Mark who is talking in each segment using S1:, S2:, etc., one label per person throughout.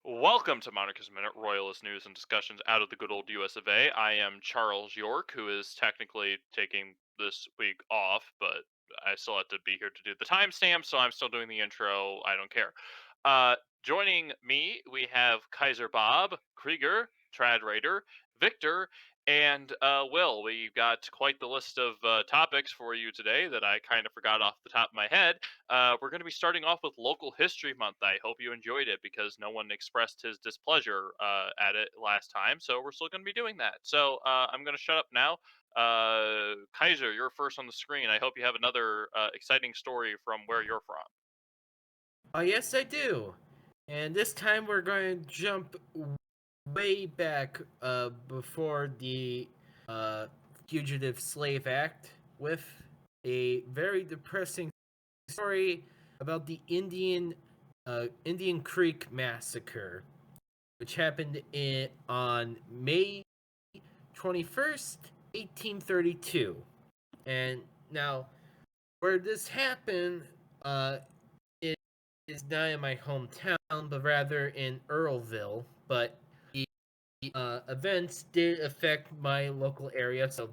S1: Welcome to Monarchist Minute, Royalist news and discussions out of the good old US of A. I am Charles York, who is technically taking this week off, but I still have to be here to do the timestamp, so I'm still doing the intro. I don't care. Joining me, we have Kaiser Bob, Krieger, Trad Raider, Victor, and Will. We've got quite the list of topics for you today that I kind of forgot off the top of my head. We're going to be starting off with Local History Month. I hope you enjoyed it because no one expressed his displeasure at it last time, so we're still going to be doing that. So I'm going to shut up now. Kaiser, you're first on the screen. I hope you have another exciting story from where you're from.
S2: Oh, yes, I do. And this time we're going to jump way back before the uh, Fugitive Slave Act with a very depressing story about the Indian Creek Massacre, which happened on May 21st, 1832. And now, where this happened, it is not in my hometown, but rather in Earlville. But the events did affect my local area, so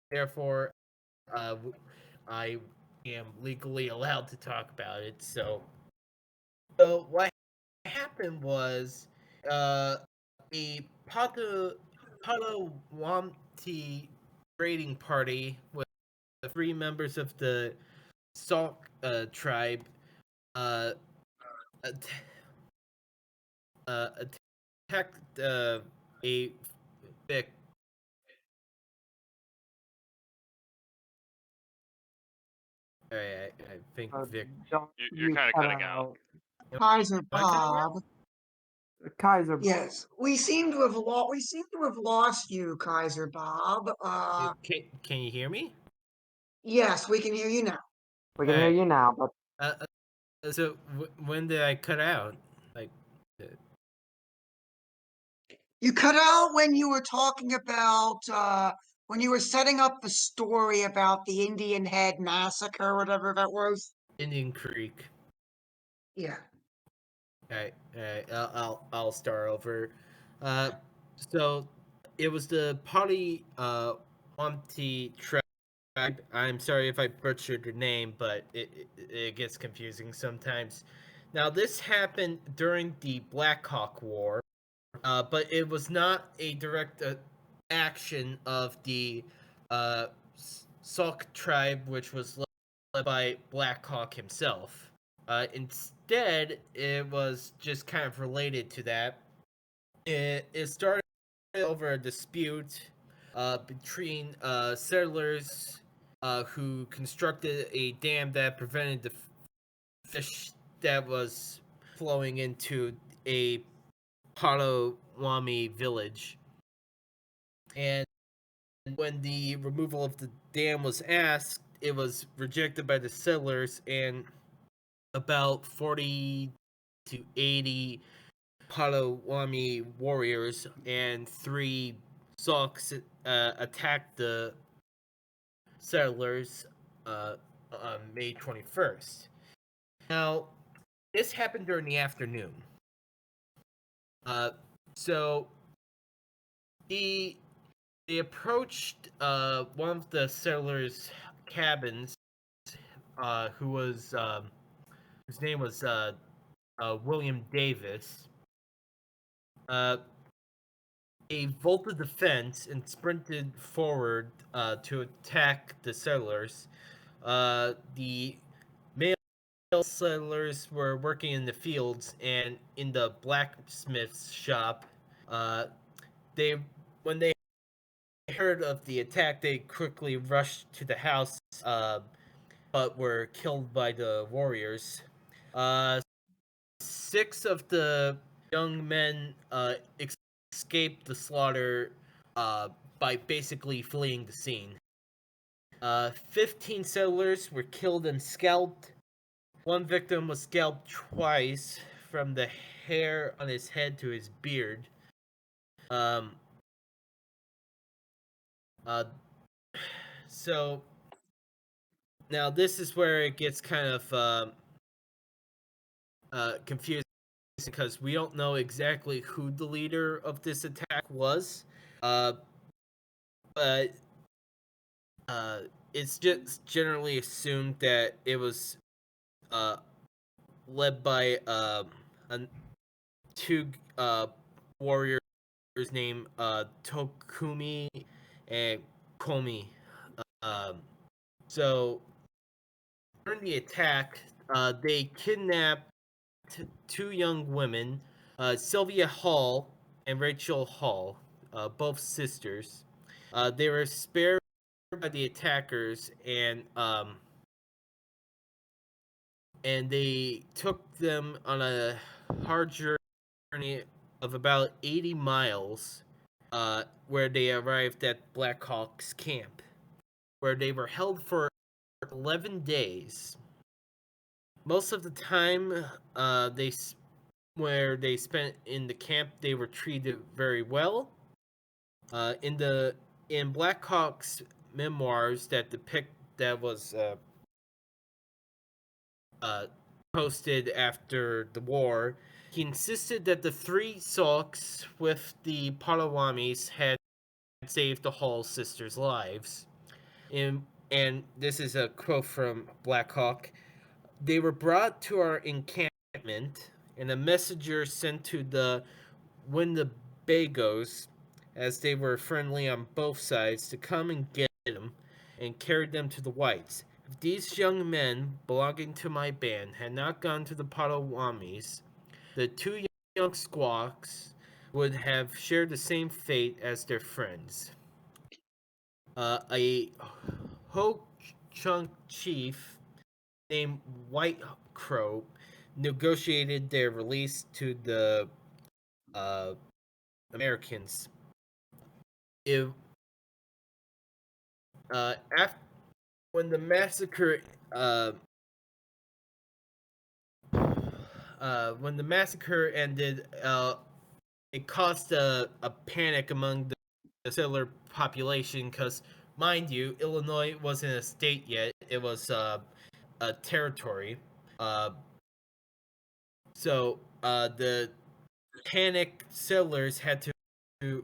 S2: therefore, uh, I am legally allowed to talk about it. So what happened was a Potawatomi raiding party with three members of the Sauk tribe uh, att- attacked a Vic. I think
S3: Uh,
S2: Vic.
S3: don't
S1: You're
S3: you
S1: kind of
S3: cut
S1: cutting out.
S3: out.
S4: Kaiser
S2: Am I cutting out?
S4: Bob.
S3: Kaiser.
S4: Yes, we seem to have lost you, Kaiser Bob.
S2: Can you hear me?
S4: Yes, we can hear you now.
S3: We
S2: All
S3: can hear
S2: right.
S3: you now, but
S2: So when did I cut out? Like,
S4: You cut out when you were talking about when you were setting up the story about the Indian Head Massacre, whatever that was.
S2: Indian Creek.
S4: Yeah.
S2: All right. I'll start over. Uh, so it was the Monty tribe. I'm sorry if I butchered your name, but it gets confusing sometimes. Now this happened during the Black Hawk War, but it was not a direct action of the uh, Sauk tribe, which was led by Black Hawk himself. Instead, it was just kind of related to that. It started over a dispute between settlers who constructed a dam that prevented the fish that was flowing into a Potawatomi village. And when the removal of the dam was asked, it was rejected by the settlers, and about 40 to 80 Potawatomi warriors and three Sauks attacked the settlers on May 21st. Now, this happened during the afternoon. Uh, so the they approached one of the settlers' cabins, who was whose name was William Davis. They vaulted the fence and sprinted forward to attack the settlers. The male settlers were working in the fields and in the blacksmith's shop. They when they heard of the attack, they quickly rushed to the house, but were killed by the warriors. Uh, Six of the young men escaped the slaughter by basically fleeing the scene. 15 settlers were killed and scalped. One victim was scalped twice from the hair on his head to his beard. Um, uh, so now this is where it gets kind of confusing. because we don't know exactly who the leader of this attack was. But it's just generally assumed that it was led by two warriors named Tokumi and Komi. Um, so during the attack, they kidnapped two young women, Sylvia Hall and Rachel Hall, both sisters. They were spared by the attackers, and they took them on a hard journey of about 80 miles, where they arrived at Black Hawk's camp, where they were held for 11 days. Most of the time, where they spent in the camp, they were treated very well. In Black Hawk's memoirs that was posted after the war, he insisted that the three Sulks with the Potawatomis had saved the Hall sisters' lives. And this is a quote from Black Hawk. They were brought to our encampment, and a messenger sent to the Winnebagos, as they were friendly on both sides, to come and get them and carried them to the whites. If these young men belonging to my band had not gone to the Potawatomis, the two young squawks would have shared the same fate as their friends. A Ho Chunk chief named White Crow negotiated their release to the Americans. If after when the massacre ended, it caused a panic among the settler population because, mind you, Illinois wasn't a state yet; it was a territory. So the panicked settlers had to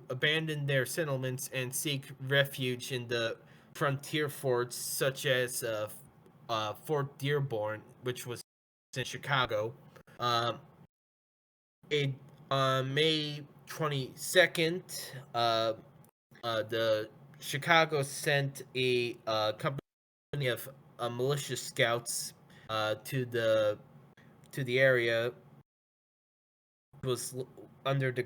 S2: abandon their settlements and seek refuge in the frontier forts, such as Fort Dearborn, which was in Chicago. Um, on May 22nd, the Chicago sent a company of militia scouts to the area. It was under the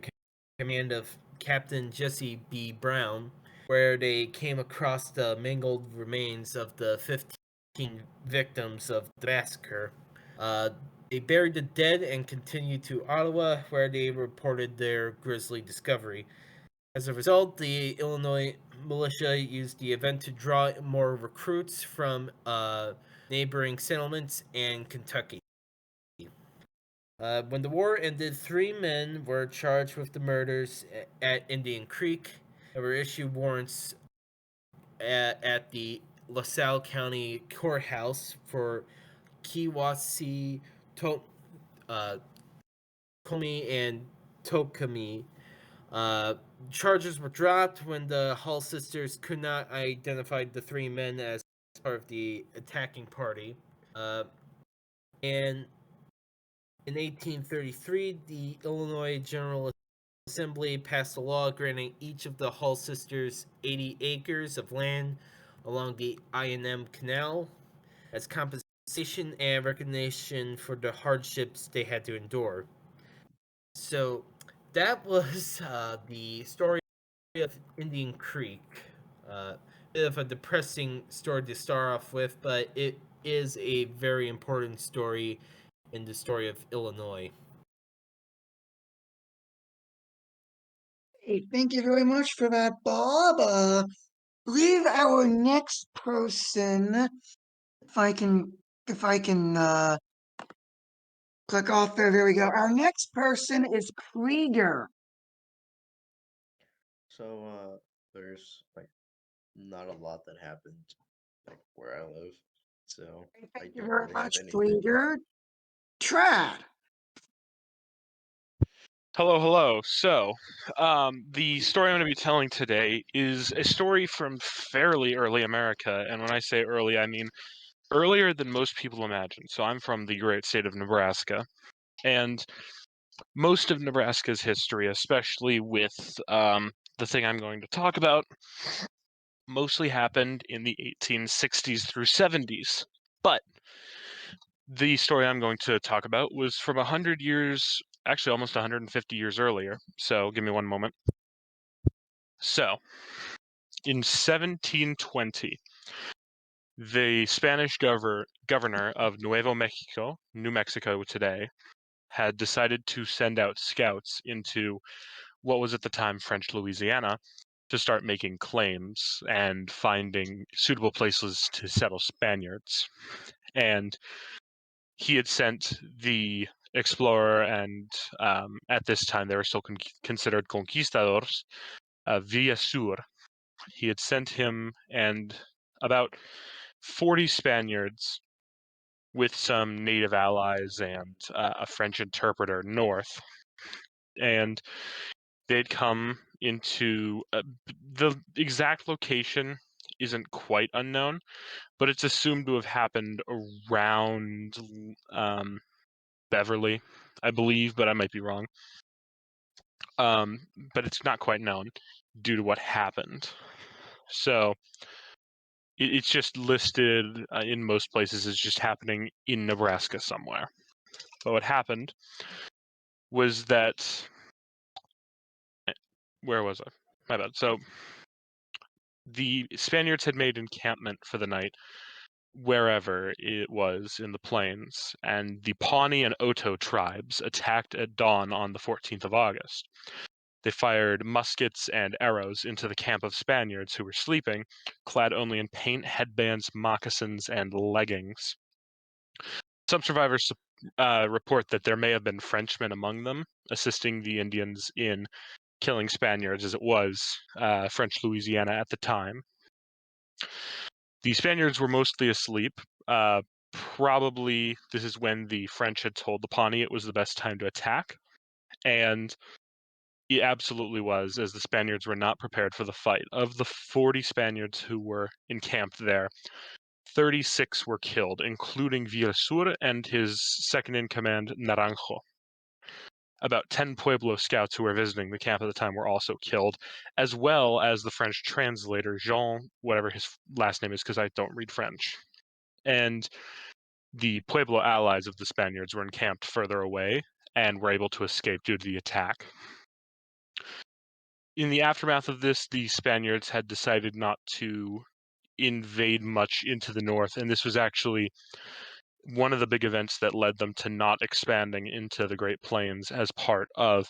S2: command of Captain Jesse B. Brown, where they came across the mangled remains of the 15 victims of the massacre. They buried the dead and continued to Ottawa, where they reported their grisly discovery. As a result, the Illinois militia used the event to draw more recruits from neighboring settlements and Kentucky. When the war ended, 3 men were charged with the murders at Indian Creek. There were issued warrants at the LaSalle County Courthouse for Kiwasi, Komi, and Tokami. Charges were dropped when the Hall sisters could not identify the 3 men as part of the attacking party. And in 1833, the Illinois General Assembly passed a law granting each of the Hall sisters 80 acres of land along the I&M Canal as compensation and recognition for the hardships they had to endure. So that was the story of Indian Creek. Bit of a depressing story to start off with, but it is a very important story in the story of Illinois.
S4: Hey, thank you very much for that, Bob. Believe our next person, if I can click off there we go. Our next person is Krieger.
S5: So, there's like not a lot that happened like where I live, so I
S4: Thank you
S5: don't
S4: very
S5: really have
S4: much,
S5: anything.
S4: Krieger. Trad.
S6: Hello, hello. So, the story I'm going to be telling today is a story from fairly early America, and when I say early, I mean earlier than most people imagine. So, I'm from the great state of Nebraska, and most of Nebraska's history, especially with the thing I'm going to talk about, mostly happened in the 1860s through 70s. But the story I'm going to talk about was from 100 years, actually almost 150 years earlier. So give me one moment. So, in 1720, the Spanish governor of Nuevo Mexico, New Mexico today, had decided to send out scouts into what was at the time French Louisiana to start making claims and finding suitable places to settle Spaniards. And he had sent the explorer, and at this time they were still considered conquistadors, Villasur. He had sent him and about 40 Spaniards with some native allies and a French interpreter north. And they'd come into the exact location isn't quite unknown, but it's assumed to have happened around Beverly, I believe, but I might be wrong. But it's not quite known due to what happened. So it's just listed in most places as just happening in Nebraska somewhere. But what happened was that, where was I? My bad. So the Spaniards had made encampment for the night wherever it was in the plains, and the Pawnee and Oto tribes attacked at dawn on the 14th of August. They fired muskets and arrows into the camp of Spaniards who were sleeping, clad only in paint, headbands, moccasins, and leggings. Some survivors report that there may have been Frenchmen among them, assisting the Indians in killing Spaniards, as it was French Louisiana at the time. The Spaniards were mostly asleep. Probably this is when the French had told the Pawnee it was the best time to attack, and it absolutely was, as the Spaniards were not prepared for the fight. Of the 40 Spaniards who were encamped there, 36 were killed, including Villasur and his second-in-command, Naranjo. About 10 Pueblo scouts who were visiting the camp at the time were also killed, as well as the French translator, Jean, whatever his last name is, because I don't read French. And the Pueblo allies of the Spaniards were encamped further away and were able to escape due to the attack. In the aftermath of this, the Spaniards had decided not to invade much into the north, and this was actually one of the big events that led them to not expanding into the Great Plains as part of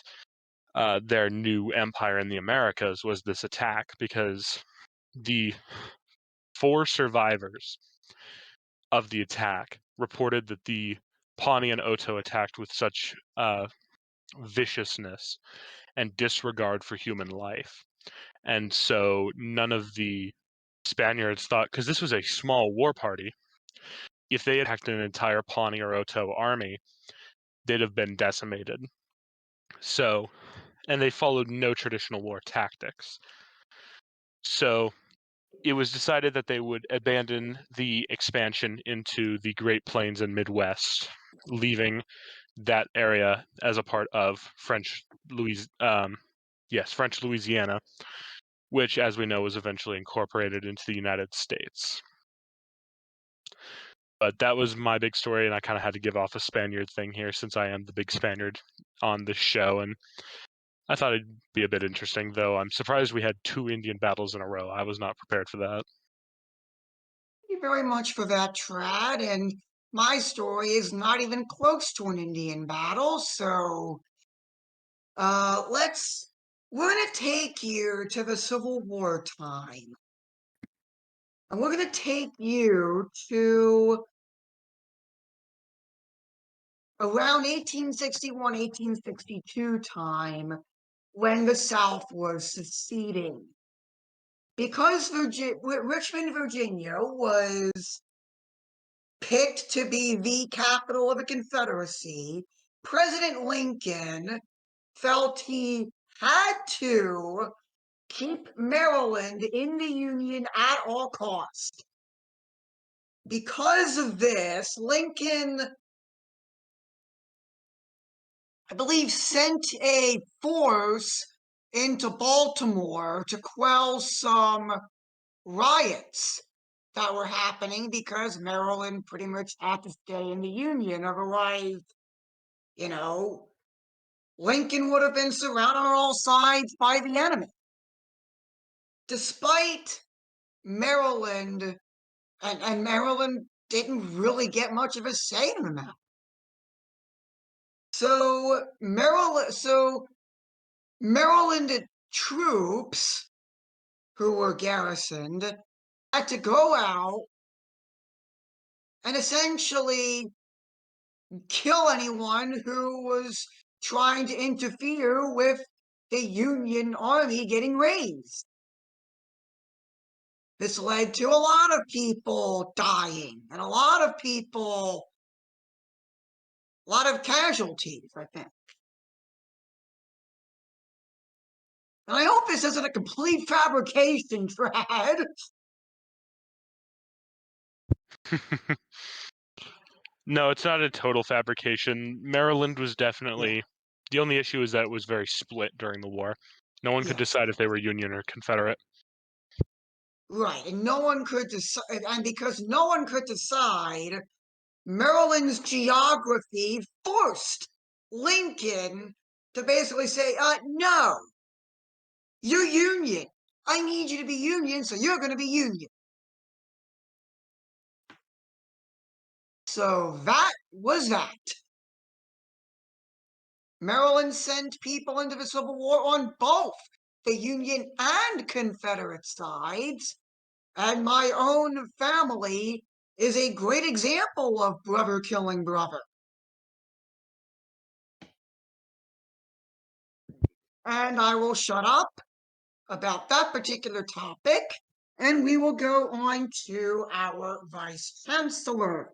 S6: their new empire in the Americas was this attack, because the 4 survivors of the attack reported that the Pawnee and Oto attacked with such viciousness and disregard for human life. And so none of the Spaniards thought, because this was a small war party, if they had attacked an entire Pawnee or Oto army, they'd have been decimated. So, and they followed no traditional war tactics. So it was decided that they would abandon the expansion into the Great Plains and Midwest, leaving that area as a part of French Louisiana, which, as we know, was eventually incorporated into the United States. But that was my big story, and I kind of had to give off a Spaniard thing here since I am the big Spaniard on this show, and I thought it'd be a bit interesting, though I'm surprised we had 2 Indian battles in a row. I was not prepared for that.
S4: Thank you very much for that, Trad. And my story is not even close to an Indian battle, so we're gonna take you to the Civil War time. And we're gonna take you to around 1861, 1862 time, when the South was seceding. Because Richmond, Virginia was picked to be the capital of the Confederacy, President Lincoln felt he had to keep Maryland in the Union at all costs. Because of this, Lincoln, I believe, sent a force into Baltimore to quell some riots that were happening because Maryland pretty much had to stay in the Union. Otherwise, you know, Lincoln would have been surrounded on all sides by the enemy. Despite Maryland, and Maryland didn't really get much of a say in the matter. So Maryland troops who were garrisoned had to go out and essentially kill anyone who was trying to interfere with the Union Army getting raised. This led to a lot of people dying and a lot of casualties, I think. And I hope this isn't a complete fabrication, Brad.
S6: No, it's not a total fabrication. Maryland was definitely the only issue is that it was very split during the war. No one could
S4: Yes.
S6: decide if they were Union or Confederate.
S4: Right, and no one could decide, and because no one could decide, Maryland's geography forced Lincoln to basically say, no, you're Union. I need you to be Union, so you're going to be Union. So that was that. Maryland sent people into the Civil War on both the Union and Confederate sides, and my own family is a great example of brother killing brother. And I will shut up about that particular topic, and we will go on to our Vice Chancellor.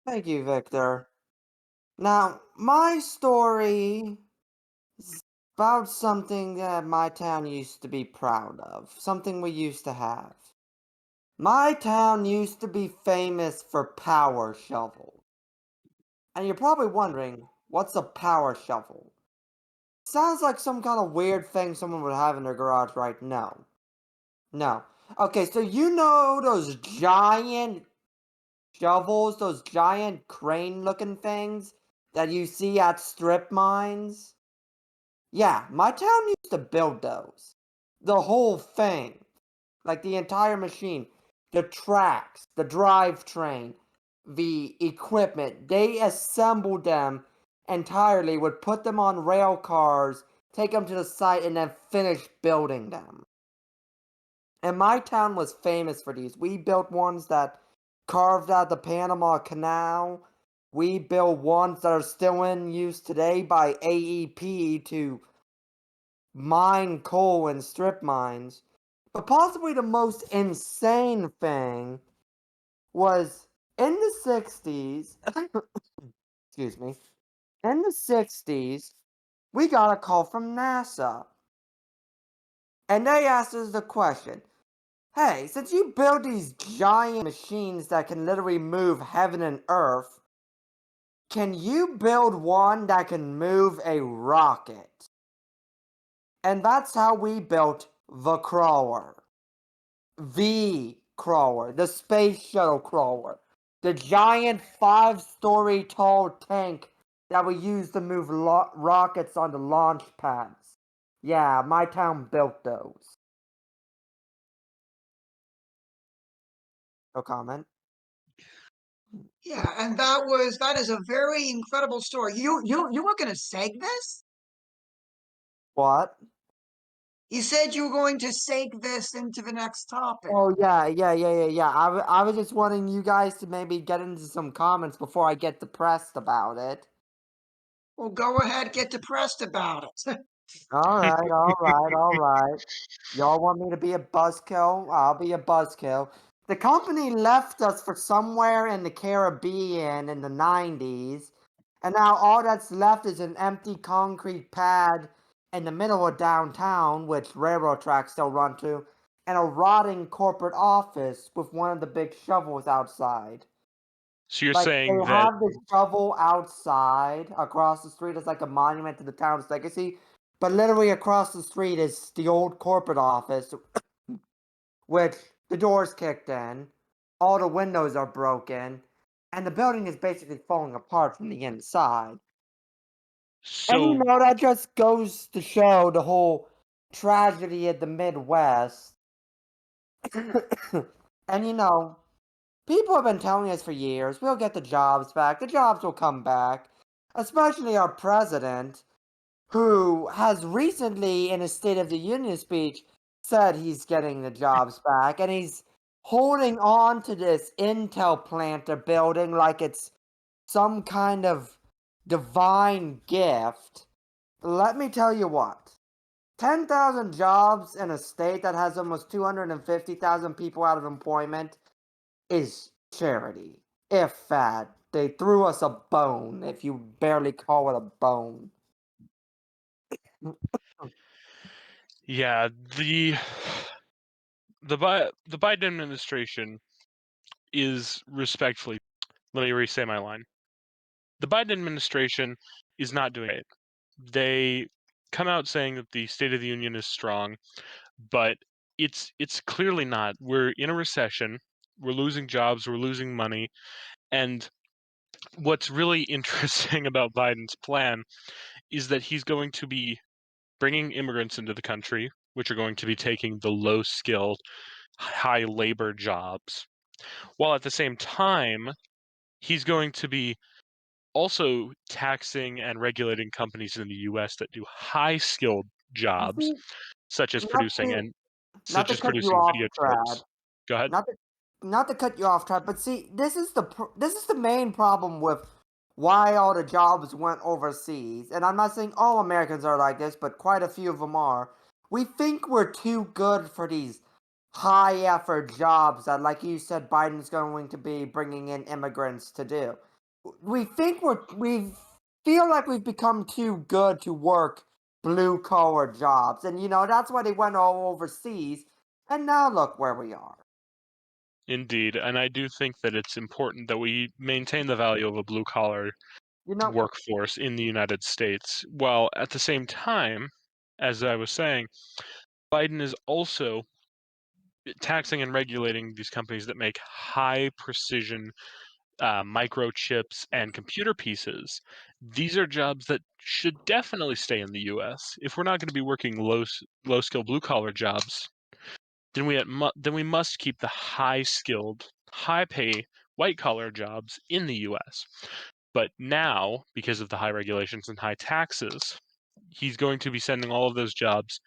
S3: Thank you, Victor. Now, my story is about something that my town used to be proud of, something we used to have. My town used to be famous for power shovels. And you're probably wondering, what's a power shovel? Sounds like some kind of weird thing someone would have in their garage, right? No. No. Okay, so you know those giant shovels, those giant crane-looking things that you see at strip mines? Yeah, my town used to build those. The whole thing. Like the entire machine. The tracks, the drivetrain, the equipment. They assembled them entirely, would put them on rail cars, take them to the site, and then finish building them. And my town was famous for these. We built ones that carved out the Panama Canal. We built ones that are still in use today by AEP to mine coal in strip mines. But possibly the most insane thing was in the 60s, excuse me, in the 60s, we got a call from NASA. And they asked us the question, hey, since you build these giant machines that can literally move heaven and earth, can you build one that can move a rocket? And that's how we built the crawler. The crawler, the space shuttle crawler. The giant 5-story tall tank that we use to move rockets onto launch pads. Yeah, my town built those. No comment.
S4: Yeah, and that is a very incredible story. You were going to seg this?
S3: What?
S4: You said you were going to seg this into the next topic.
S3: Oh, yeah. I was just wanting you guys to maybe get into some comments before I get depressed about it.
S4: Well, go ahead, get depressed about it.
S3: Alright. Y'all want me to be a buzzkill? I'll be a buzzkill. The company left us for somewhere in the Caribbean in the 90s, And now all that's left is an empty concrete pad in the middle of downtown, which railroad tracks still run to, and a rotting corporate office with one of the big shovels outside.
S6: So you're
S3: Like, they
S6: saying that
S3: have this shovel outside across the street as like a monument to the town's legacy, but literally across the street is the old corporate office, which the door's kicked in, all the windows are broken, and the building is basically falling apart from the inside. And
S6: so
S3: that just goes to show the whole tragedy of the Midwest. And people have been telling us for years, we'll get the jobs back, the jobs will come back. Especially our president, who has recently, in his State of the Union speech, said he's getting the jobs back, and he's holding on to this Intel plant they're building like it's some kind of divine gift. Let me tell you what. 10,000 jobs in a state that has almost 250,000 people out of employment is charity. If that. They threw us a bone, if you barely call it a bone.
S6: yeah, the Biden administration is respectfully. Let me re-say my line. The Biden administration is not doing it. They come out saying that the State of the Union is strong, but it's clearly not. We're in a recession. We're losing jobs. We're losing money. And what's really interesting about Biden's plan is that he's going to be bringing immigrants into the country, which are going to be taking the low-skilled, high-labor jobs, while at the same time, he's going to be also taxing and regulating companies in the US that do high-skilled
S3: You
S6: jobs,
S3: see,
S6: such as
S3: not
S6: producing
S3: to
S6: and
S3: not
S6: such
S3: to
S6: as
S3: cut you
S6: producing
S3: off,
S6: video
S3: Trad.
S6: chips. Go ahead.
S3: Not to cut you off, Trad, but see, this is the main problem with why all the jobs went overseas. And I'm not saying all Americans are like this, but quite a few of them are. We think we're too good for these high effort jobs that, like you said, Biden's going to be bringing in immigrants to do. We feel like we've become too good to work blue collar jobs, and that's why they went all overseas. And now look where we are.
S6: Indeed, and I do think that it's important that we maintain the value of a blue-collar
S3: You know,
S6: workforce in the United States, while at the same time, as I was saying, Biden is also taxing and regulating these companies that make high precision microchips and computer pieces. These are jobs that should definitely stay in the U.S. If we're not going to be working low skill blue collar jobs, then we must keep the high skilled, high pay white collar jobs in the U.S. But now, because of the high regulations and high taxes, he's going to be sending all of those jobs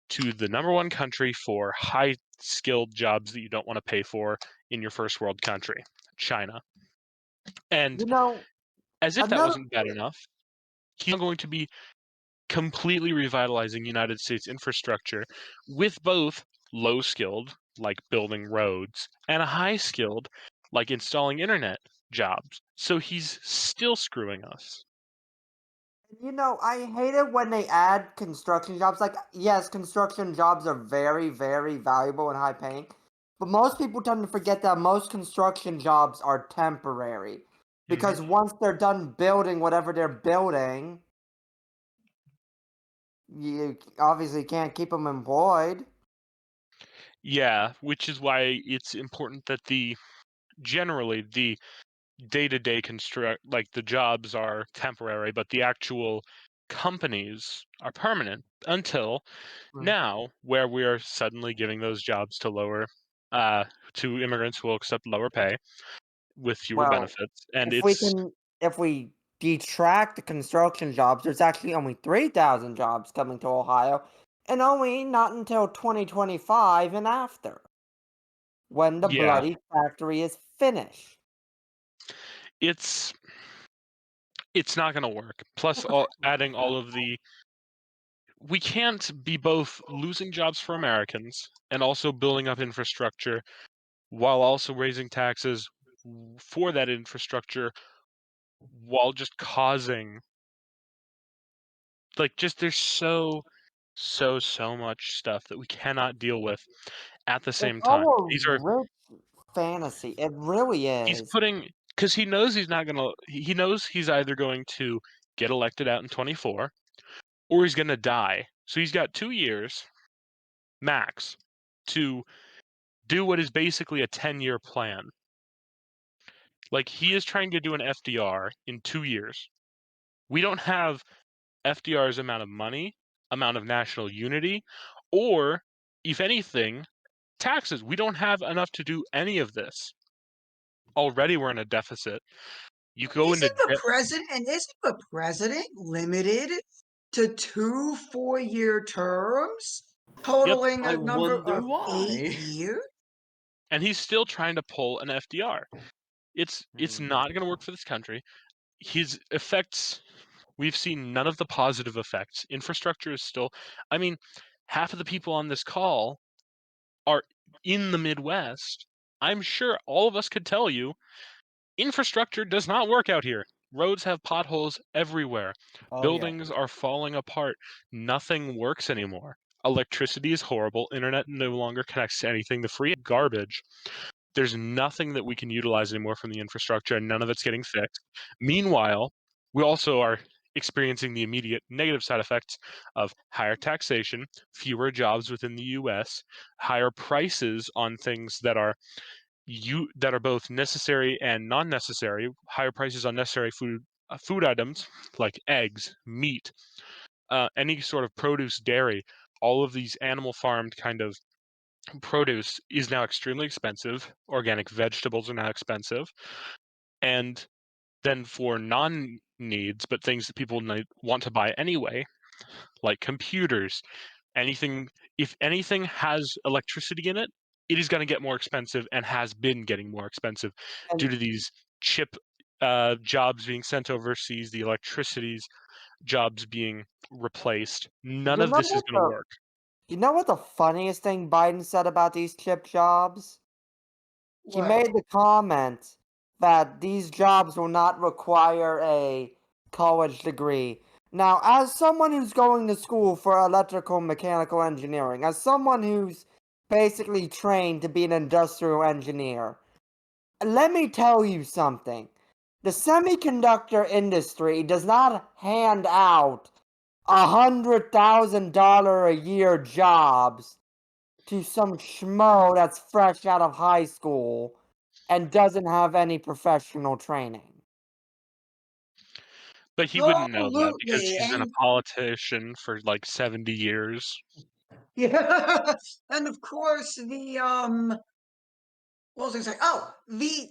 S6: to the number one country for high skilled jobs that you don't want to pay for in your first world country, China. And
S3: you know,
S6: as if that
S3: another
S6: wasn't bad enough, he's going to be completely revitalizing United States infrastructure with both low skilled, like building roads, and a high skilled, like installing internet jobs. So he's still screwing us.
S3: I hate it when they add construction jobs. Like, yes, construction jobs are very, very valuable and high paying, but most people tend to forget that most construction jobs are temporary. Because once they're done building whatever they're building, you obviously can't keep them employed.
S6: Yeah, which is why it's important that generally the day-to-day construct, like the jobs are temporary, but the actual companies are permanent until
S3: Mm.
S6: now, where we are suddenly giving those jobs to uh, to immigrants who will accept lower pay with fewer
S3: Well,
S6: benefits. And
S3: if we detract the construction jobs, there's actually only 3,000 jobs coming to Ohio, and only not until 2025 and after, when the
S6: yeah,
S3: bloody factory is finished.
S6: it's not going to work. Plus, adding all of we can't be both losing jobs for Americans and also building up infrastructure while also raising taxes for that infrastructure while just causing, like, just there's so much stuff that we cannot deal with at the
S3: It's
S6: same time.
S3: all
S6: These
S3: a
S6: are
S3: rich fantasy. It really
S6: He's
S3: is.
S6: putting, because he knows he's not gonna. He knows he's either going to get elected out in 24 or he's gonna die. So he's got 2 years max to do what is basically a 10-year plan. Like, he is trying to do an FDR in 2 years. We don't have FDR's amount of money, amount of national unity, or, if anything, taxes. We don't have enough to do any of this. Already we're in a deficit. You go into debt.
S4: Isn't the president limited to 2 4-year terms,
S6: Yep.
S4: totaling
S5: I
S4: a number
S5: wonder
S4: of 8
S5: why.
S4: years?
S6: And he's still trying to pull an FDR. It's
S5: Hmm.
S6: not going to work for this country. His effects, we've seen none of the positive effects. Infrastructure is still, I mean, half of the people on this call are in the Midwest. I'm sure all of us could tell you infrastructure does not work out here. Roads have potholes everywhere.
S3: Oh yeah.
S6: Buildings are falling apart. Nothing works anymore. Electricity is horrible. Internet no longer connects to anything. The free garbage. There's nothing that we can utilize anymore from the infrastructure, and none of it's getting fixed. Meanwhile, we also are experiencing the immediate negative side effects of higher taxation, fewer jobs within the US, higher prices on things that are both necessary and non-necessary, higher prices on necessary food items like eggs, meat, any sort of produce, dairy, all of these animal farmed kind of produce is now extremely expensive. Organic vegetables are now expensive. And then for non-needs, but things that people want to buy anyway, like computers, anything, if anything has electricity in it, it is going to get more expensive and has been getting more expensive due
S3: And
S6: to these chip jobs being sent overseas, the electricity's jobs being replaced. None
S3: you
S6: of
S3: know
S6: this is
S3: what
S6: going to
S3: the
S6: work.
S3: you know what the funniest thing Biden said about these chip jobs? He
S4: What?
S3: made the comment that these jobs will not require a college degree. Now, as someone who's going to school for electrical mechanical engineering, as someone who's basically trained to be an industrial engineer, let me tell you something. The semiconductor industry does not hand out $100,000 a year jobs to some schmo that's fresh out of high school and doesn't have any professional training.
S6: But he wouldn't know that because
S4: Absolutely.
S6: he's been a
S4: And
S6: politician for like 70 years.
S4: yeah, and of course what was I say? Oh, we're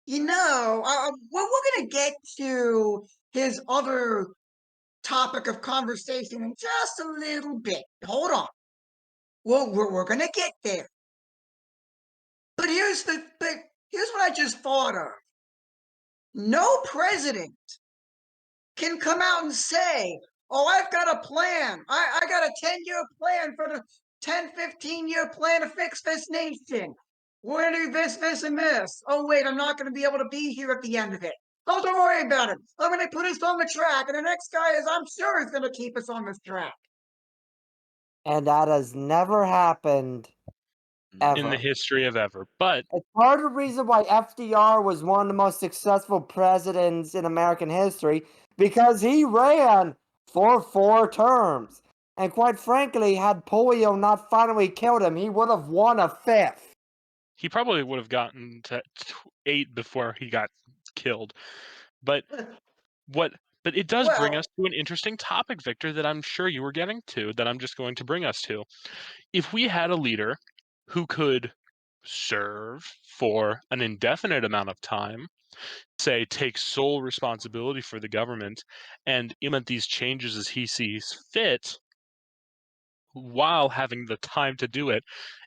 S4: gonna get to his other topic of conversation in just a little bit. Hold on. Well, we're gonna get there. But here's what I just thought of. No president can come out and say, oh, I've got a plan. I got a 10-year plan for the 10, 15-year plan to fix this nation. We're going to do this, and this. Oh, wait, I'm not going to be able to be here at the end of it. Oh, don't worry about it. I'm going to put us on the track, and the next guy I'm sure, is going to keep us on this track.
S3: And that has never happened
S6: In the
S3: ever.
S6: history of ever. But
S3: It's part of the reason why FDR was one of the most successful presidents in American history because he ran for 4 terms. And quite frankly, had polio not finally killed him, he would have won a fifth.
S6: he probably would have gotten to 8 before he got killed. But what but it does bring
S4: Well,
S6: us to an interesting topic, Victor, that I'm sure you were getting to, that I'm just going to bring us to. If we had a leader who could serve for an indefinite amount of time, say take sole responsibility for the government and implement these changes as he sees fit, while having the time to do it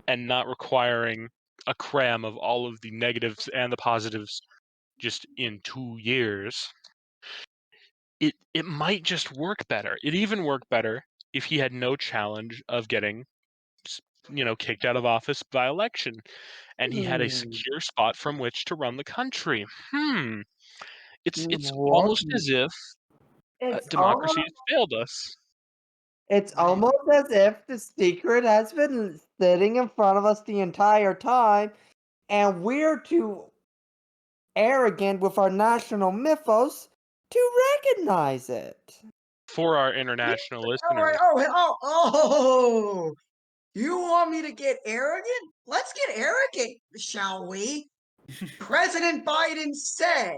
S6: and not requiring a cram of all of the negatives and the positives just in 2 years, it might just work better. It even work better if he had no challenge of getting kicked out of office by election and he had a
S3: Hmm.
S6: secure spot from which to run the country. It's
S3: What?
S6: almost as if
S3: It's
S6: democracy
S3: almost
S6: has failed us.
S3: it's almost as if the secret has been sitting in front of us the entire time, and we're too arrogant with our national mythos to recognize it.
S6: For our international
S4: All right.
S6: listeners,
S4: Oh. You want me to get arrogant? Let's get arrogant, shall we? President Biden said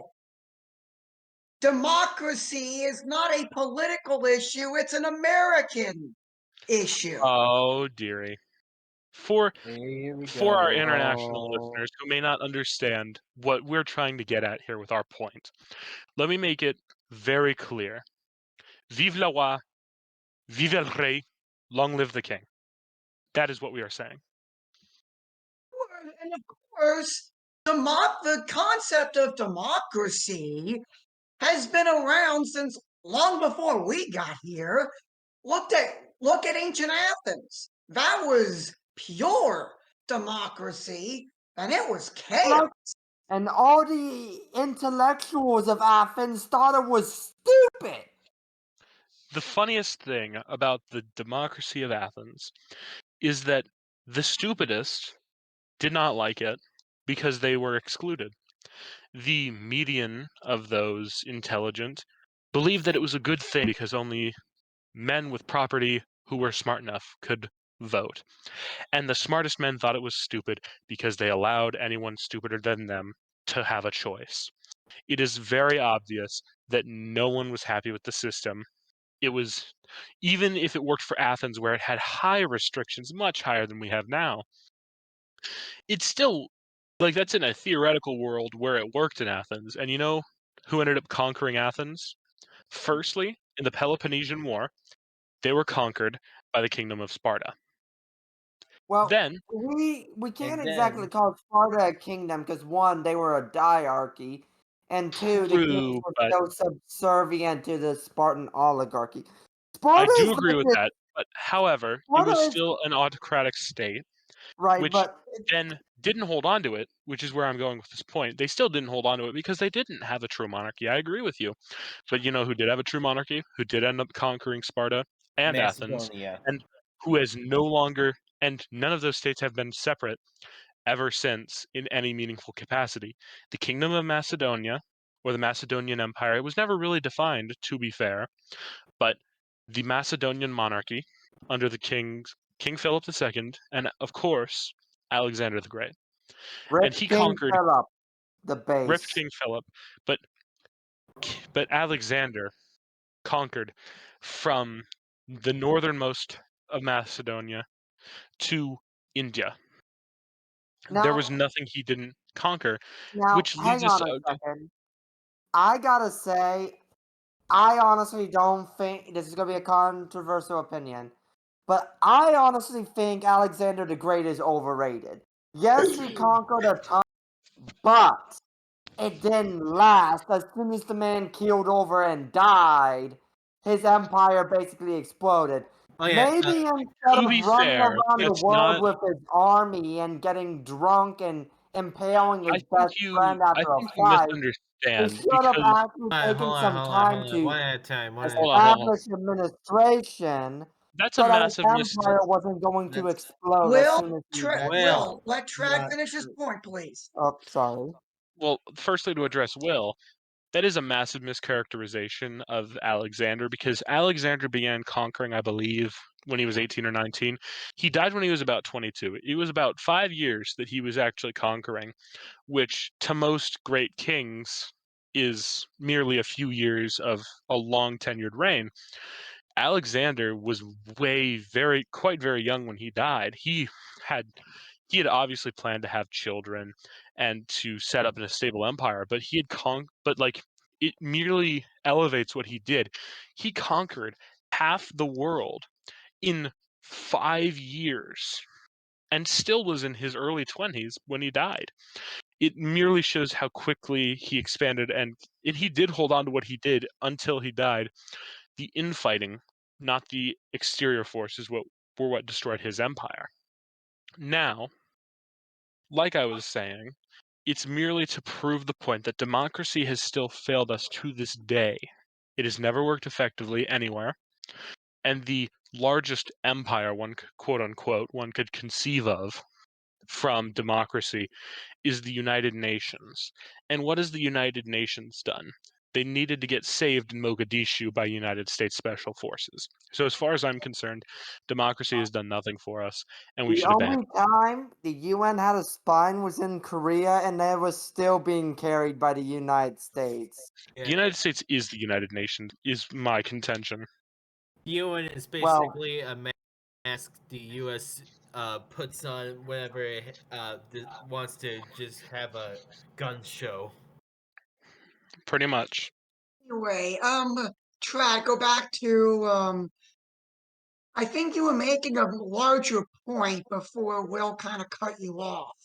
S4: democracy is not a political issue, it's an American issue.
S6: oh dearie. For
S5: Here we
S6: for our
S5: go.
S6: international listeners who may not understand what we're trying to get at here with our point, let me make it very clear. Vive le roi, vive le rey, long live the king. That is what we are saying.
S4: And of course, the concept of democracy has been around since long before we got here. Look at ancient Athens. That was pure democracy, and it was chaos.
S3: And all the intellectuals of Athens thought it was stupid.
S6: The funniest thing about the democracy of Athens is that the stupidest did not like it because they were excluded. The median of those intelligent believed that it was a good thing because only men with property who were smart enough could vote. And the smartest men thought it was stupid because they allowed anyone stupider than them to have a choice. It is very obvious that no one was happy with the system. It was, even if it worked for Athens where it had high restrictions, much higher than we have now, it's still, like, that's in a theoretical world where it worked in Athens. And you know who ended up conquering Athens? Firstly, in the Peloponnesian War, they were conquered by the kingdom of Sparta.
S3: Well,
S6: Then,
S3: we can't
S5: And
S3: exactly
S5: then
S3: call Sparta a kingdom because one, they were a diarchy, and two, the kings
S6: true,
S3: were
S6: but
S3: so subservient to the Spartan oligarchy.
S6: I
S3: Sparta
S6: do
S3: is
S6: agree
S3: like
S6: with
S3: this.
S6: that. But however, it
S3: Sparta
S6: was
S3: is
S6: still an autocratic state,
S3: right,
S6: which
S3: but
S6: then didn't hold on to it, which is where I'm going with this point. They still didn't hold on to it because they didn't have a true monarchy. I agree with you. But you know who did have a true monarchy? Who did end up conquering Sparta and Athens,
S5: Macedonia.
S6: and who has no longer, and none of those states have been separate ever since in any meaningful capacity. The Kingdom of Macedonia, or the Macedonian Empire, it was never really defined, to be fair, but the Macedonian monarchy under the King Philip II, and of course Alexander the Great. And
S3: Rip
S6: he
S3: King
S6: conquered,
S3: Philip, the
S6: ripped
S3: base.
S6: King Philip, but Alexander conquered from the northernmost of Macedonia to India. There was
S3: Now,
S6: nothing he didn't conquer,
S3: now,
S6: which leads
S3: hang
S6: us
S3: on a second. I gotta say, I honestly don't think this is gonna be a controversial opinion, but I honestly think Alexander the Great is overrated. Yes, he conquered a ton, but it didn't last. As soon as the man keeled over and died, his empire basically exploded.
S2: Oh yeah,
S3: Maybe instead
S6: to
S3: of
S6: be
S3: running
S6: fair,
S3: around the
S6: that's
S3: world
S6: not.
S3: with his army and getting drunk and impaling his best friend
S6: I
S3: after a
S6: think you
S3: fight, he
S6: misunderstand
S3: should have
S6: because
S3: actually taken some time to
S2: One at a time. One at a
S6: hold on,
S2: time.
S6: hold on.
S3: establish administration
S6: That's a
S3: so that his
S6: massive
S3: empire wasn't going to
S5: That's
S3: explode as
S4: Will,
S3: soon as he
S5: that's
S2: Well,
S4: Let Trad
S5: not
S4: finish his
S5: true.
S4: point, please.
S3: Oh, sorry.
S6: Well, firstly to address Will, that is a massive mischaracterization of Alexander because Alexander began conquering, I believe, when he was 18 or 19. He died when he was about 22. It was about 5 years that he was actually conquering, which to most great kings is merely a few years of a long tenured reign. Alexander was quite very young when he died. Had he had obviously planned to have children and to set up a stable empire, but but like it merely elevates what he did. He conquered half the world in 5 years and still was in his early 20s when he died. It merely shows how quickly he expanded, and he did hold on to what he did until he died. The infighting, not the exterior forces, were what destroyed his empire. Now, like I was saying, It's merely to prove the point that democracy has still failed us to this day. It has never worked effectively anywhere, and the largest empire quote unquote one could conceive of from democracy is the United Nations. And what has the United Nations done? They needed to get saved in Mogadishu by United States Special Forces. So as far as I'm concerned, democracy has done nothing for us, and we
S3: The
S6: should abandon
S3: only time the UN had a spine was in Korea, and they was still being carried by the United States.
S6: it. The United States is the United Nations, is my contention.
S2: UN is
S3: Well,
S2: basically a mask the U.S. Puts on whenever it wants to just have a gun show.
S6: Pretty much.
S4: Anyway, Trad, go back to I think you were making a larger point before Will kind of cut you off.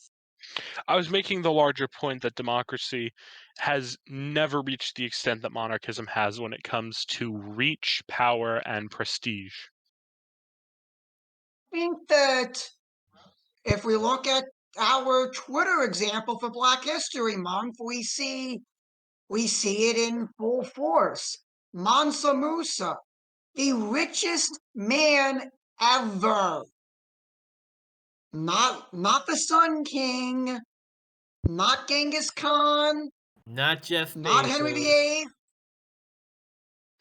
S6: I was making the larger point that democracy has never reached the extent that monarchism has when it comes to reach, power, and prestige.
S4: I think that if we look at our Twitter example for Black History Month, we see it in full force. Mansa Musa, the richest man ever. Not the Sun King, not Genghis Khan,
S2: Not Jeff
S4: not Henry
S2: Bezos.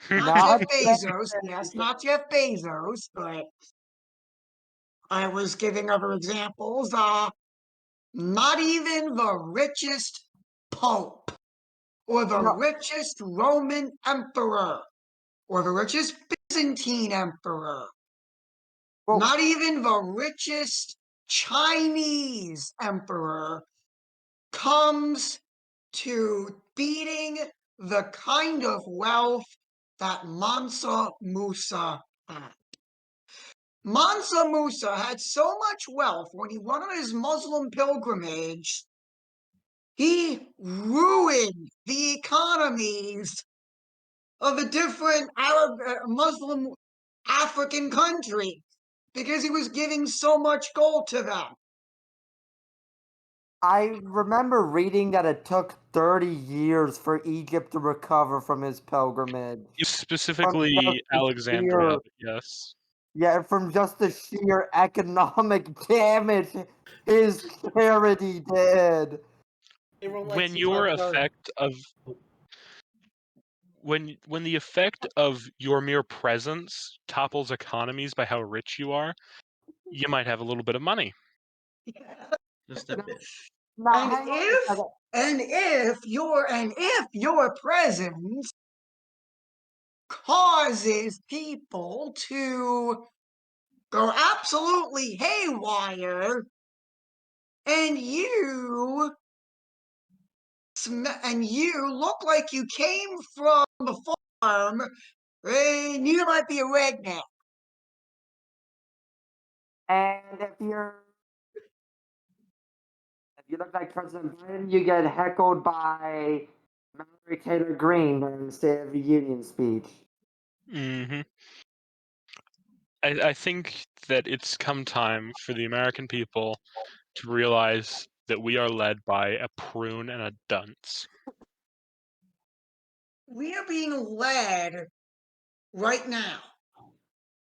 S4: VIII, not
S3: not
S4: Jeff Bezos. Yes, not Jeff Bezos, but I was giving other examples. Not even the richest pope, or the
S3: no,
S4: richest Roman emperor, or the richest Byzantine emperor,
S3: well,
S4: not even the richest Chinese emperor comes to beating the kind of wealth that Mansa Musa had. Mansa Musa had so much wealth when he went on his Muslim pilgrimage, he ruined the economies of the different Arab, Muslim African countries because he was giving so much gold to them.
S3: I remember reading that it took 30 years for Egypt to recover from his pilgrimage. From just
S6: Specifically
S3: the
S6: Alexandria,
S3: sheer,
S6: but yes.
S3: yeah, from just the sheer economic damage his charity did.
S2: They were like
S6: When your effect of when the effect of your mere presence topples economies by how rich you are, you might have a little bit of money.
S5: Just a bit.
S3: Now,
S4: And
S3: hang on a second.
S4: if your presence causes people to go absolutely haywire, and you look like you came from the farm, and you might be a redneck.
S3: And if you look like President Biden, you get heckled by Mallory Taylor Greene during the State of the Union speech.
S6: Hmm. I think that it's come time for the American people to realize that we are led by a prune and a dunce.
S4: We are being led right now.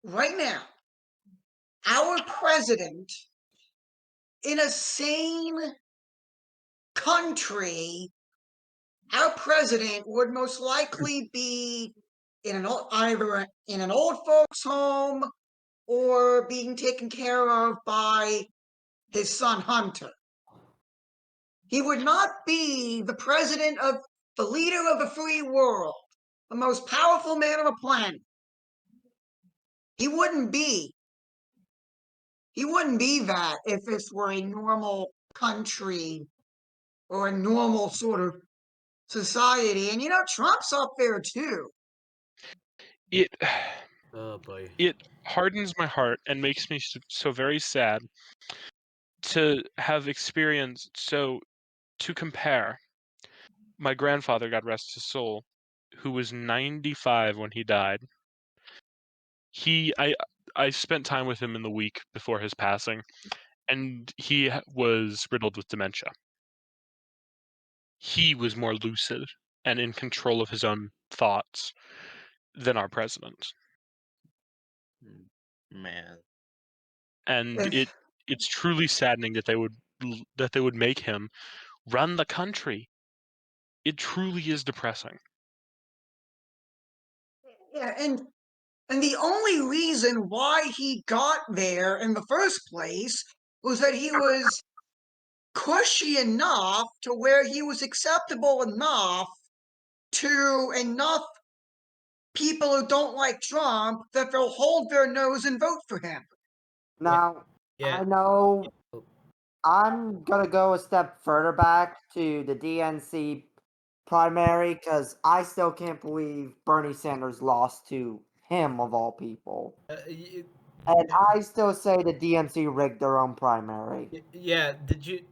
S4: Right now. Our president in a sane country, our president would most likely be either in an old folks home or being taken care of by his son Hunter. He would not be the president of the leader of the free world, the most powerful man on the planet. He wouldn't be that if this were a normal country or a normal sort of society. And Trump's up there too.
S6: It
S2: oh boy.
S6: it hardens my heart and makes me so very sad to have experienced. So to compare, my grandfather, God rest his soul, who was 95 when he died. I spent time with him in the week before his passing, and he was riddled with dementia. he was more lucid and in control of his own thoughts than our president.
S5: Man.
S6: And it's truly saddening that they would make him run the country. It truly is depressing.
S4: Yeah, and the only reason why he got there in the first place was that he was cushy enough to where he was acceptable enough to enough people who don't like Trump that they'll hold their nose and vote for him.
S3: Now,
S2: Yeah.
S3: I know I'm gonna go a step further back to the DNC primary because I still can't believe Bernie Sanders lost to him of all people. And I still say the DNC rigged their own primary.
S2: Yeah. Did you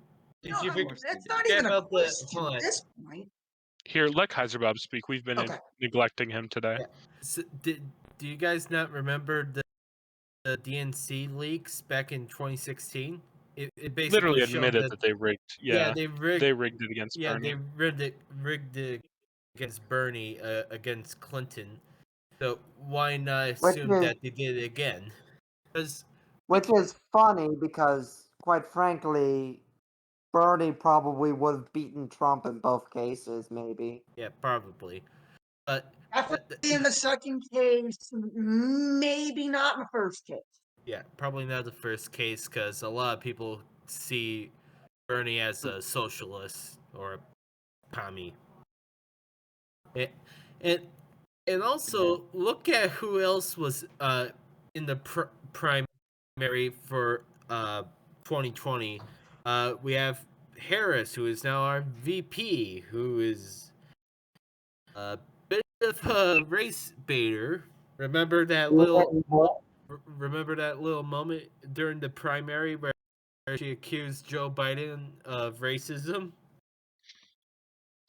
S4: No,
S2: forget
S4: that's not even a
S2: about the?
S4: question
S2: Hold
S4: at
S2: on.
S4: this point.
S6: Here, let Kaiser Bob speak. We've been
S4: Okay.
S6: neglecting him today.
S2: Yeah. So, do you guys not remember the DNC leaks back in 2016? It basically
S6: Literally
S2: showed
S6: admitted that they rigged. Yeah,
S2: they rigged.
S6: they rigged it against
S2: Yeah,
S6: Bernie.
S2: they rigged it against Bernie against Clinton. So why not assume that they did it again?
S3: Which is funny because, quite frankly, Bernie probably would have beaten Trump in both cases, maybe.
S2: Yeah, probably. But
S4: Definitely in the second case, maybe not in the first case.
S2: yeah, probably not the first case because a lot of people see Bernie as a socialist or a commie. And also look at who else was in the primary for 2020. We have Harris, who is now our VP, who is a bit of a race baiter. Remember that little moment during the primary where she accused Joe Biden of racism?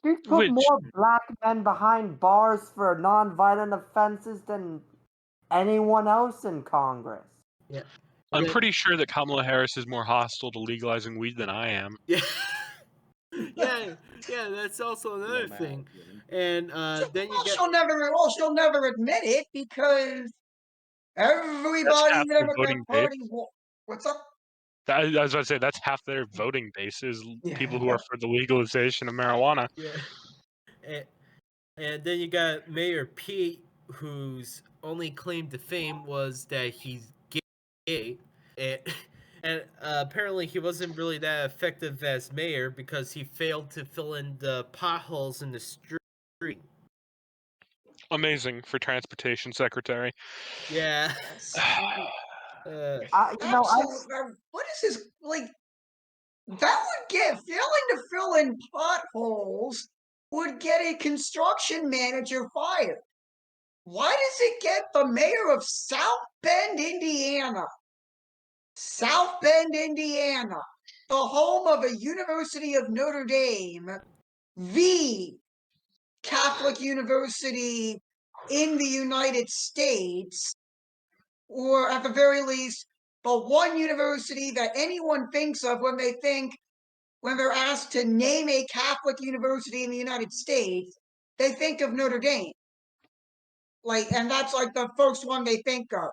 S3: She put more black men behind bars for non-violent offenses than anyone else in Congress.
S2: Yeah.
S6: I'm pretty sure that Kamala Harris is more hostile to legalizing weed than I am.
S2: Yeah. yeah, that's also another thing. And then you get
S4: she'll never admit it because everybody
S6: half
S4: in the
S6: the
S4: Democrat
S6: voting
S4: Party. What's up?
S6: I was about to say that's half their voting base is people who are for the legalization of marijuana.
S2: Yeah. And then you got Mayor Pete, whose only claim to fame was that he's gay. And apparently he wasn't really that effective as mayor because he failed to fill in the potholes in the street.
S6: Amazing for transportation secretary.
S2: Yeah.
S4: What is this like? That would get failing to fill in potholes would get a construction manager fired. Why does it get the mayor of South Bend, Indiana? South Bend, Indiana, the home of a University of Notre Dame, the Catholic university in the United States, or at the very least, the one university that anyone thinks of when they're asked to name a Catholic university in the United States, they think of Notre Dame. And that's like the first one they think of.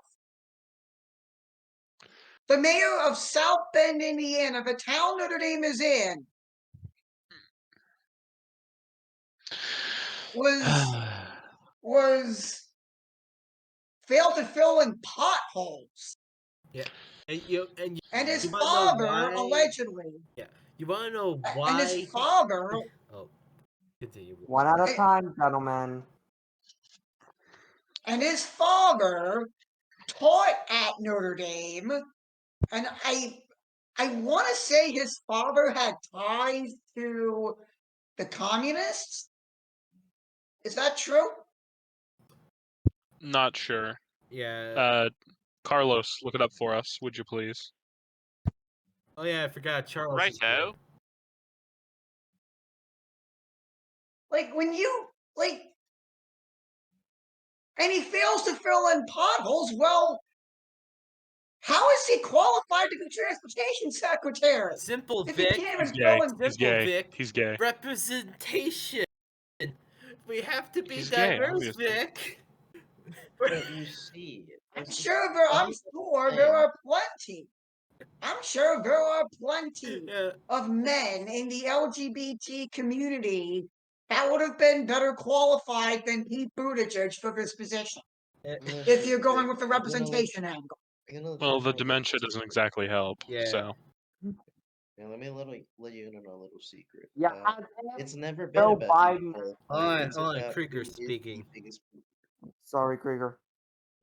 S4: The mayor of South Bend, Indiana, the town Notre Dame is in, was failed to fill in potholes.
S2: Yeah.
S4: And his father, allegedly.
S2: Yeah. You want to know why?
S4: And his father.
S2: Oh, continue.
S3: One at a time, gentlemen.
S4: And his father taught at Notre Dame, and I want to say his father had ties to the communists. Is that true?
S6: Not sure.
S2: Yeah.
S6: Carlos, look it up for us, would you please?
S2: Oh yeah, I forgot Charles.
S1: Righto.
S4: When you and he fails to fill in potholes. Well, How is he qualified to be transportation secretary?
S2: Simple,
S4: If he
S2: Vic.
S4: can't
S6: He's
S4: even
S6: gay.
S4: fill in
S6: He's
S2: Simple,
S6: gay.
S2: Vic.
S6: He's gay.
S2: Representation. We have to be
S6: He's gay,
S2: diverse,
S6: obviously.
S2: Vic.
S5: But you see,
S4: I'm
S5: this is
S4: sure
S5: the
S4: there
S5: thing.
S4: are plenty. I'm sure there are plenty
S2: Yeah.
S4: of men in the LGBT community that would have been better qualified than Pete Buttigieg for this position. If you're going with the representation angle.
S6: Well, the dementia doesn't exactly help.
S2: Yeah.
S6: So
S5: Yeah, let you in on a little secret.
S3: Yeah,
S5: It's never been
S3: Joe
S5: about being
S3: Biden.
S5: qualified. It's
S2: Hold on,
S5: about
S2: Krieger
S5: who is
S2: speaking.
S5: the biggest.
S3: Sorry, Krieger.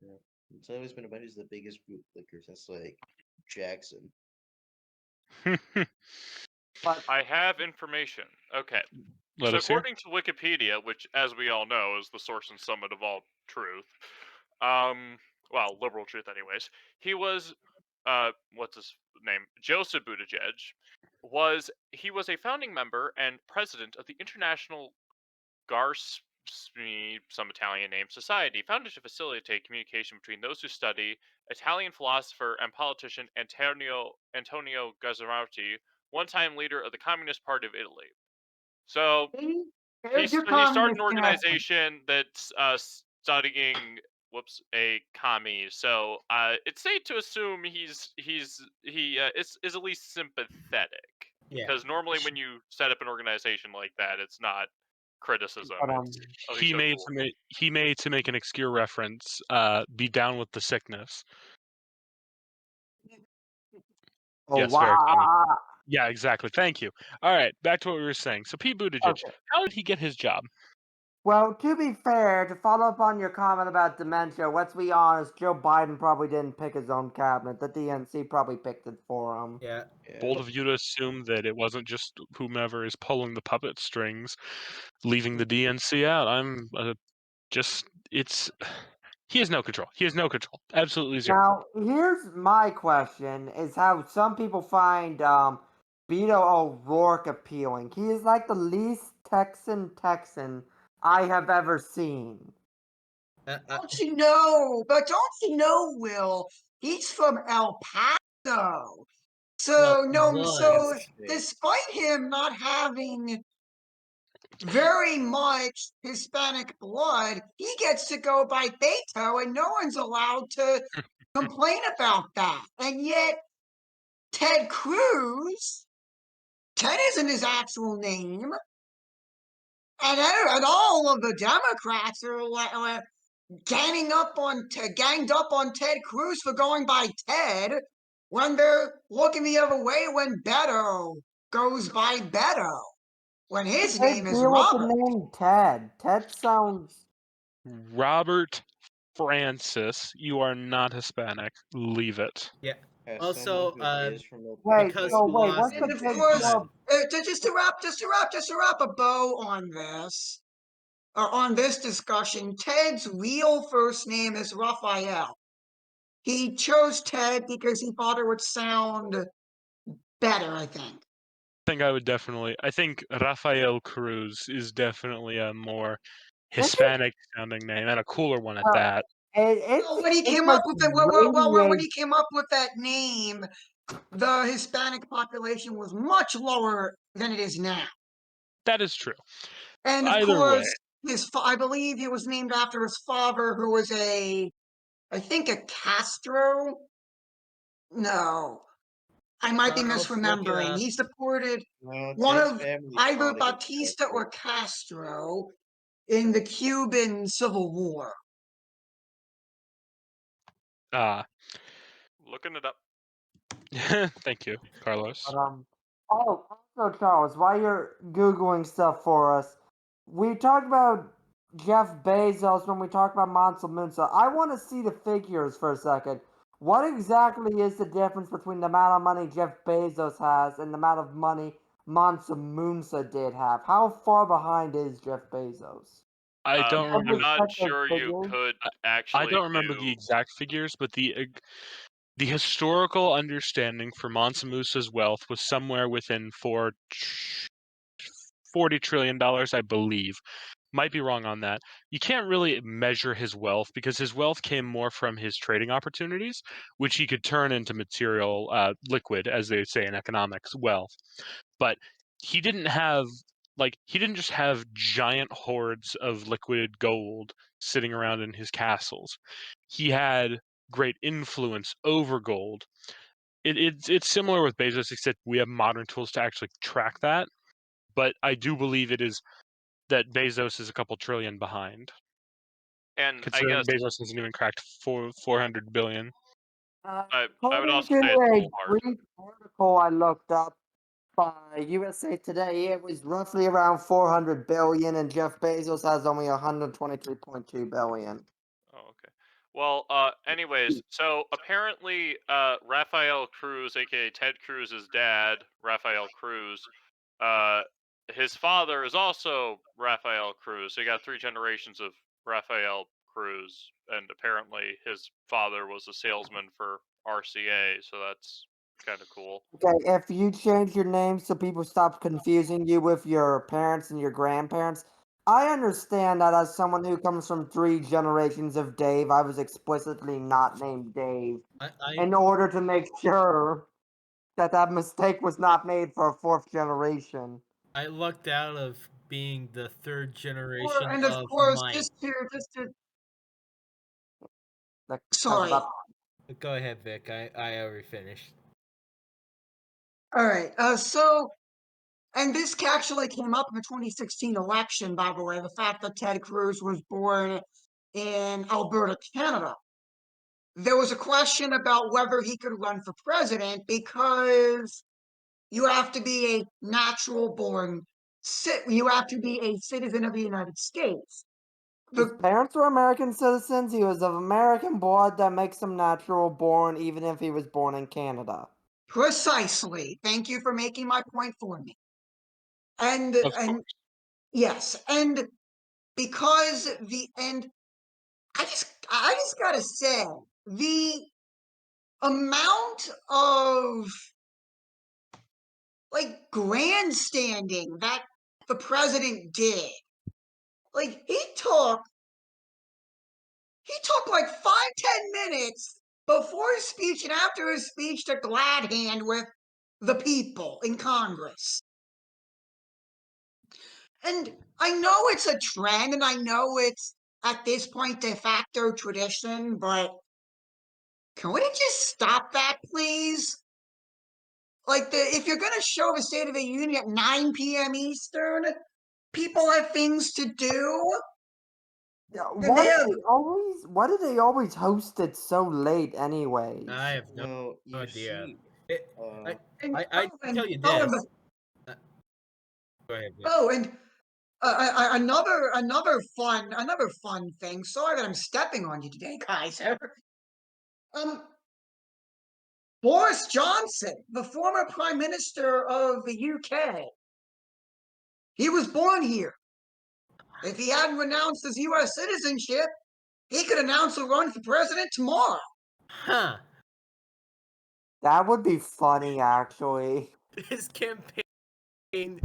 S5: Yeah. It's always been about who's the biggest boot licker since like Jackson.
S3: But
S1: I have information. Okay.
S6: let
S1: So
S6: us hear.
S1: according to Wikipedia, which, as we all know, is the source and summit of all truth, well, liberal truth, anyways. He was, what's his name? Joseph Buttigieg he was a founding member and president of the International Garsmi, some Italian name, society, founded to facilitate communication between those who study Italian philosopher and politician Antonio Gazzarati, one-time leader of the Communist Party of Italy. So
S4: There's your
S1: he started
S4: communist
S1: an
S4: connection.
S1: organization that's studying a commie. So it's safe to assume he is at least sympathetic.
S2: Yeah.
S1: Because normally when you set up an organization like that, it's not criticism.
S3: But,
S1: It's
S6: He made to make an obscure reference. Be down with the sickness.
S3: oh
S6: Yes, very funny.
S3: wow.
S6: Yeah, exactly. Thank you. All right, back to what we were saying. So Pete Buttigieg,
S3: Okay.
S6: how did he get his job?
S3: Well, to be fair, to follow up on your comment about dementia, let's be honest, Joe Biden probably didn't pick his own cabinet. The DNC probably picked it for him.
S2: Yeah.
S6: Bold of you to assume that it wasn't just whomever is pulling the puppet strings, leaving the DNC out. I'm he has no control. He has no control. Absolutely zero.
S3: Now, here's my question: is how some people find Beto O'Rourke appealing. He is like the least Texan I have ever seen.
S4: Don't you know? But don't you know, Will? He's from El Paso. So
S2: was.
S4: despite him not having very much Hispanic blood, he gets to go by Beto, and no one's allowed to complain about that. And yet, Ted Cruz, Ted isn't his actual name, and all of the Democrats are ganged up on Ted Cruz for going by Ted when they're looking the other way when Beto goes by Beto when his
S3: Big
S4: name is
S3: deal with the
S4: Robert.
S3: name Ted. Ted sounds.
S6: Robert Francis, you are not Hispanic. Leave it.
S2: Yeah.
S5: As
S2: Also,
S5: someone who is from El
S3: Wait,
S2: because
S3: so
S2: he
S3: wait,
S2: lost
S3: what's
S2: in
S3: the
S4: And of
S3: big
S4: course,
S3: deal?
S4: just to wrap a bow on this, on this discussion, Ted's real first name is Raphael. He chose Ted because he thought it would sound better, I think.
S6: I think Rafael Cruz is definitely a more Hispanic sounding name and a cooler one at that.
S4: Well, when he
S3: It's
S4: came
S3: like
S4: up with it, when
S3: radiates.
S4: he came up with that name, the Hispanic population was much lower than it is now.
S6: That is true.
S4: And of
S6: Either way.
S4: course, I believe he was named after his father, who was I think a Castro. No, I might be
S2: Let's look it
S4: misremembering.
S2: up.
S4: He supported
S5: No,
S4: one
S5: Ted's
S4: of
S5: family
S4: either
S5: fought against
S4: Batista
S5: Castro.
S4: or Castro in the Cuban Civil War.
S1: Looking it up.
S6: Thank you, Carlos.
S3: But, also, Charles, while you're Googling stuff for us, we talked about Jeff Bezos when we talked about Mansa Musa. I want to see the figures for a second. What exactly is the difference between the amount of money Jeff Bezos has and the amount of money Mansa Musa did have? How far behind is Jeff Bezos?
S6: I don't
S1: I'm
S6: remember.
S1: not
S3: Check those
S1: sure you
S3: figures.
S1: could
S6: I
S1: actually
S6: don't remember the exact figures, but the historical understanding for Mansa Musa's wealth was somewhere within $40 trillion, I believe. might be wrong on that. You can't really measure his wealth because his wealth came more from his trading opportunities, which he could turn into material, liquid, as they say in economics, wealth. But he didn't just have giant hoards of liquid gold sitting around in his castles. He had great influence over gold. It's similar with Bezos, except we have modern tools to actually track that. But I do believe it is that Bezos is a couple trillion behind,
S1: And I
S6: considering
S1: guess
S6: Bezos hasn't even cracked 400 billion.
S1: I would
S3: According
S1: also
S3: to
S1: say it's a
S3: a
S1: Walmart.
S3: brief article I looked up by USA Today, it was roughly around 400 billion, and Jeff Bezos has only 123.2 billion.
S1: Oh, okay. Well, anyways, so apparently, Rafael Cruz, aka Ted Cruz's dad, Rafael Cruz, uh, his father is also Rafael Cruz. So you got 3 generations of Rafael Cruz, and apparently his father was a salesman for RCA. So that's kind of cool.
S3: Okay, if you change your name so people stop confusing you with your parents and your grandparents, I understand that as someone who comes from 3 generations of Dave, I was explicitly not named Dave in order to make sure that that mistake was not made for a 4th generation.
S2: I lucked out of being the 3rd
S4: Or,
S2: generation
S4: and of
S2: of
S4: course,
S2: Mike.
S3: That's
S4: sorry.
S3: about
S2: Go ahead, Vic. I already finished.
S4: All right. And this actually came up in the 2016 election, by the way, the fact that Ted Cruz was born in Alberta, Canada. There was a question about whether he could run for president because you have to be a natural born, you have to be a citizen of the United States.
S3: His
S4: The,
S3: parents were American citizens. He was of American blood that makes him natural born, even if he was born in Canada.
S4: precisely. Thank you for making my point for me. And
S6: Of
S4: and
S6: course.
S4: yes, and because I just gotta say the amount of like grandstanding that the president did, like he took like 5-10 minutes before his speech and after his speech to glad hand with the people in Congress. And I know it's a trend, and I know it's at this point de facto tradition, but can we just stop that, please? Like, if you're going to show the State of the Union at 9 p.m. Eastern, people have things to do.
S3: Yeah,
S4: And they have,
S3: why do they always host it so late anyways?
S2: I have no
S5: Well, you
S2: idea.
S5: see,
S2: I tell you
S4: oh,
S2: this. Go ahead, Vic.
S4: and another fun thing. Sorry that I'm stepping on you today, Kaiser. Um, Boris Johnson, the former Prime Minister of the UK, he was born here. If he hadn't renounced his U.S. citizenship, he could announce a run for president tomorrow.
S2: Huh.
S3: That would be funny, actually.
S2: His campaign's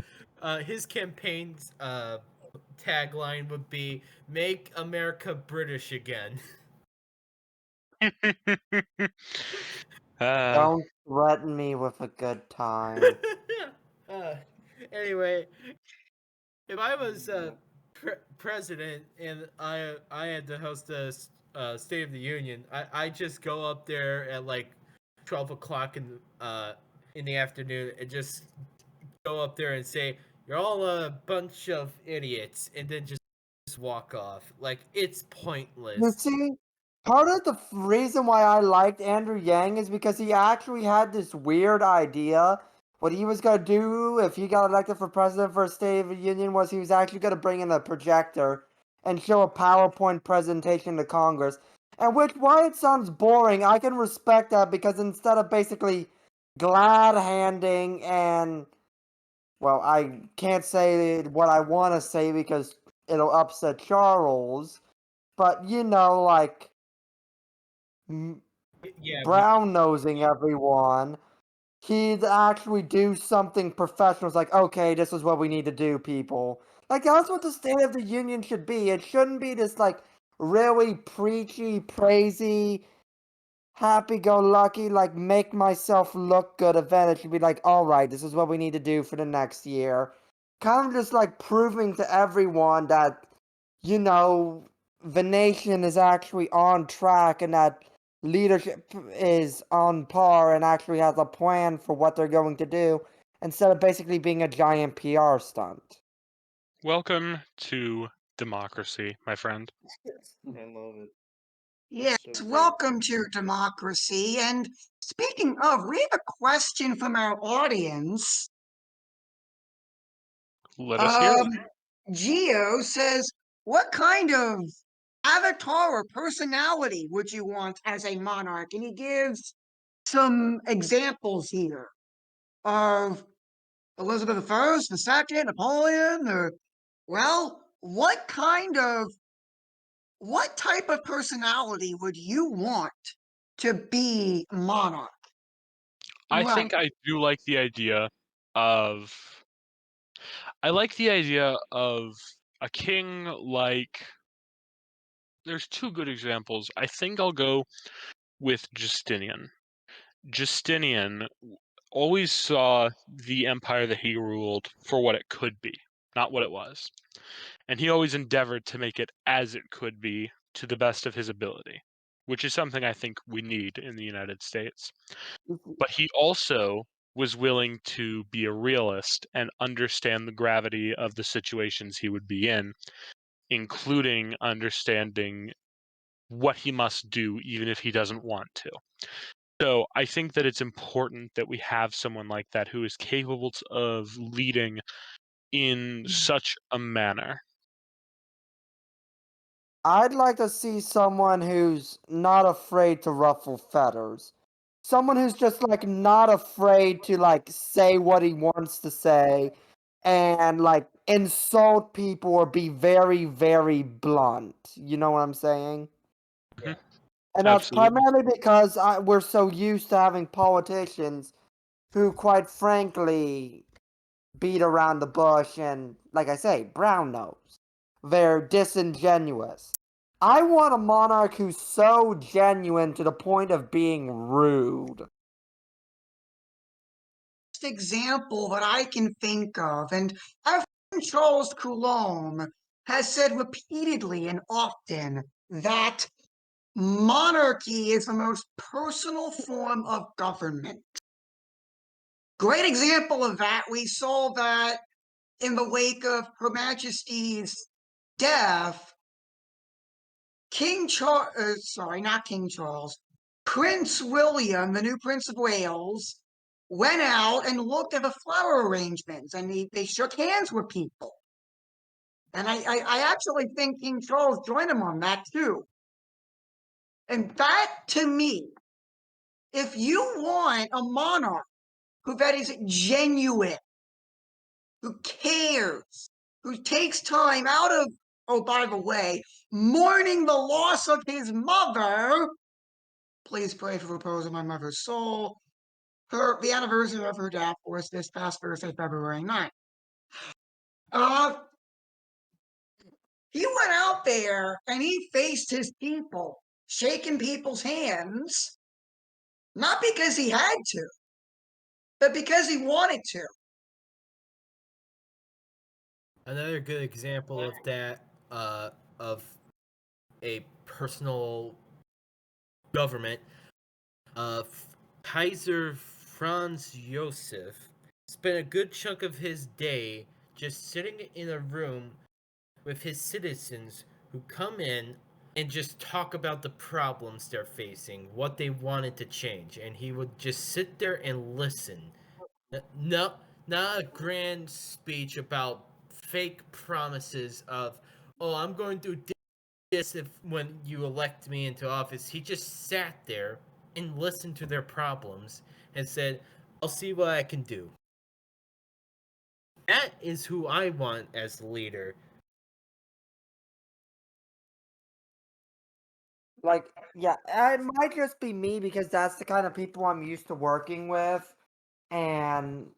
S2: tagline would be "Make America British Again."
S3: Don't threaten me with a good time.
S2: uh, anyway, if I was president and I had to host a State of the Union, I just go up there at like 12 o'clock in the afternoon and just go up there and say you're all a bunch of idiots, and then just walk off. Like, it's
S3: You
S2: pointless.
S3: see, part of the reason why I liked Andrew Yang is because he actually had this weird idea. What he was going to do if he got elected for president for a State of the Union was he was actually going to bring in a projector and show a PowerPoint presentation to Congress. And while it sounds boring, I can respect that because instead of basically glad handing and, well, I can't say what I want to say because it'll upset Charles, but like
S2: Yeah,
S3: brown nosing everyone, he'd actually do something professional. It's like, okay, this is what we need to do, people. Like, that's what the State of the Union should be. It shouldn't be this, like, really preachy, praisey, happy-go-lucky, like, make myself look good event. It should be like, alright, this is what we need to do for the next year. Kind of just, like, proving to everyone that, you know, the nation is actually on track and that leadership is on par and actually has a plan for what they're going to do, instead of basically being a giant PR stunt.
S6: Welcome to democracy, my friend.
S5: I love it.
S4: Yes,
S5: So great.
S4: welcome to democracy. And speaking of, we have a question from our audience.
S6: Let us hear it.
S4: Geo says, what kind of avatar or personality would you want as a monarch? And he gives some examples here of Elizabeth I, the second, Napoleon, or, well, what type of personality would you want to be monarch?
S6: I
S4: Right.
S6: think I do like the idea of a king like there's two good examples. I think I'll go with Justinian. Justinian always saw the empire that he ruled for what it could be, not what it was. And he always endeavored to make it as it could be to the best of his ability, which is something I think we need in the United States. But he also was willing to be a realist and understand the gravity of the situations he would be in, including understanding what he must do even if he doesn't want to. So I think that it's important that we have someone like that who is capable of leading in such a manner.
S3: I'd like to see someone who's not afraid to ruffle feathers. Someone who's just like not afraid to like say what he wants to say and like insult people or be very, very blunt. You know what I'm saying?
S6: Mhm.
S3: And that's
S6: Absolutely.
S3: primarily because we're so used to having politicians who, quite frankly, beat around the bush and, like I say, brown nose. They're disingenuous. I want a monarch who's so genuine to the point of being rude.
S4: Example that I can think of, and our friend Charles Coulomb has said repeatedly and often that monarchy is the most personal form of government. Great example of that, we saw that in the wake of Her Majesty's death, not King Charles, Prince William, the new Prince of Wales, went out and looked at the flower arrangements and they shook hands with people. And I actually think King Charles joined him on that too. And that to me, if you want a monarch that is genuine, who cares, who takes time out of, oh, by the way, mourning the loss of his mother, please pray for the repose of my mother's soul. The anniversary of her death was this past Thursday, February 9th. Uh, he went out there and he faced his people, shaking people's hands, not because he had to, but because he wanted to.
S2: Another good example of that, of a personal government, uh, Kaiser Franz Josef spent a good chunk of his day just sitting in a room with his citizens who come in and just talk about the problems they're facing, what they wanted to change, and he would just sit there and listen. No, not a grand speech about fake promises of, "Oh, I'm going to do this if when you elect me into office." He just sat there and listened to their problems and said, "I'll see what I can do." That is who I want as the leader.
S3: Like, yeah, it might just be me because that's the kind of people I'm used to working with. And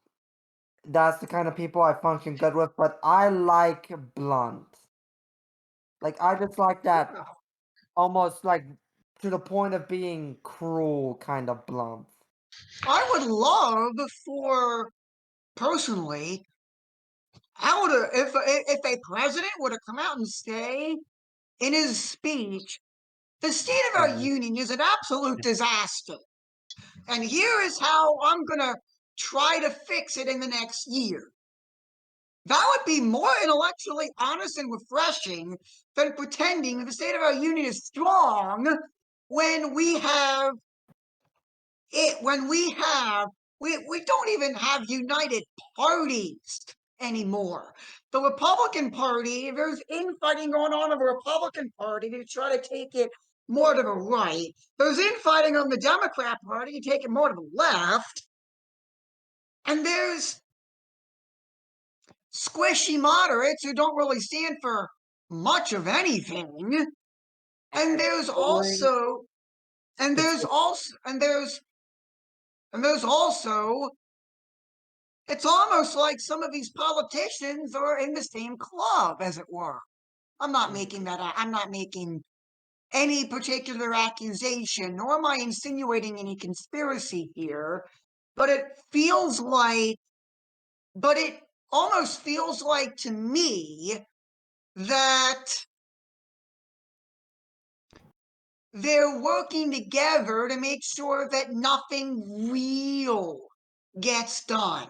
S3: that's the kind of people I function good with, but I like blunt. Like, I just like that almost like to the point of being cruel kind of blunt.
S4: I would love for, personally, I would have, if a president would have come out and say in his speech, the state of our union is an absolute disaster. And here is how I'm going to try to fix it in the next year. That would be more intellectually honest and refreshing than pretending that the state of our union is strong when we have it, when we don't even have united parties anymore. The Republican Party, there's infighting going on in the Republican Party to try to take it more to the right. There's infighting on the Democrat Party to take it more to the left. And there's squishy moderates who don't really stand for much of anything. And there's also, and there's also, and there's also, it's almost like some of these politicians are in the same club, as it were. I'm not making that, I'm not making any particular accusation, nor am I insinuating any conspiracy here, but it feels like, but it almost feels like to me that they're working together to make sure that nothing real gets done.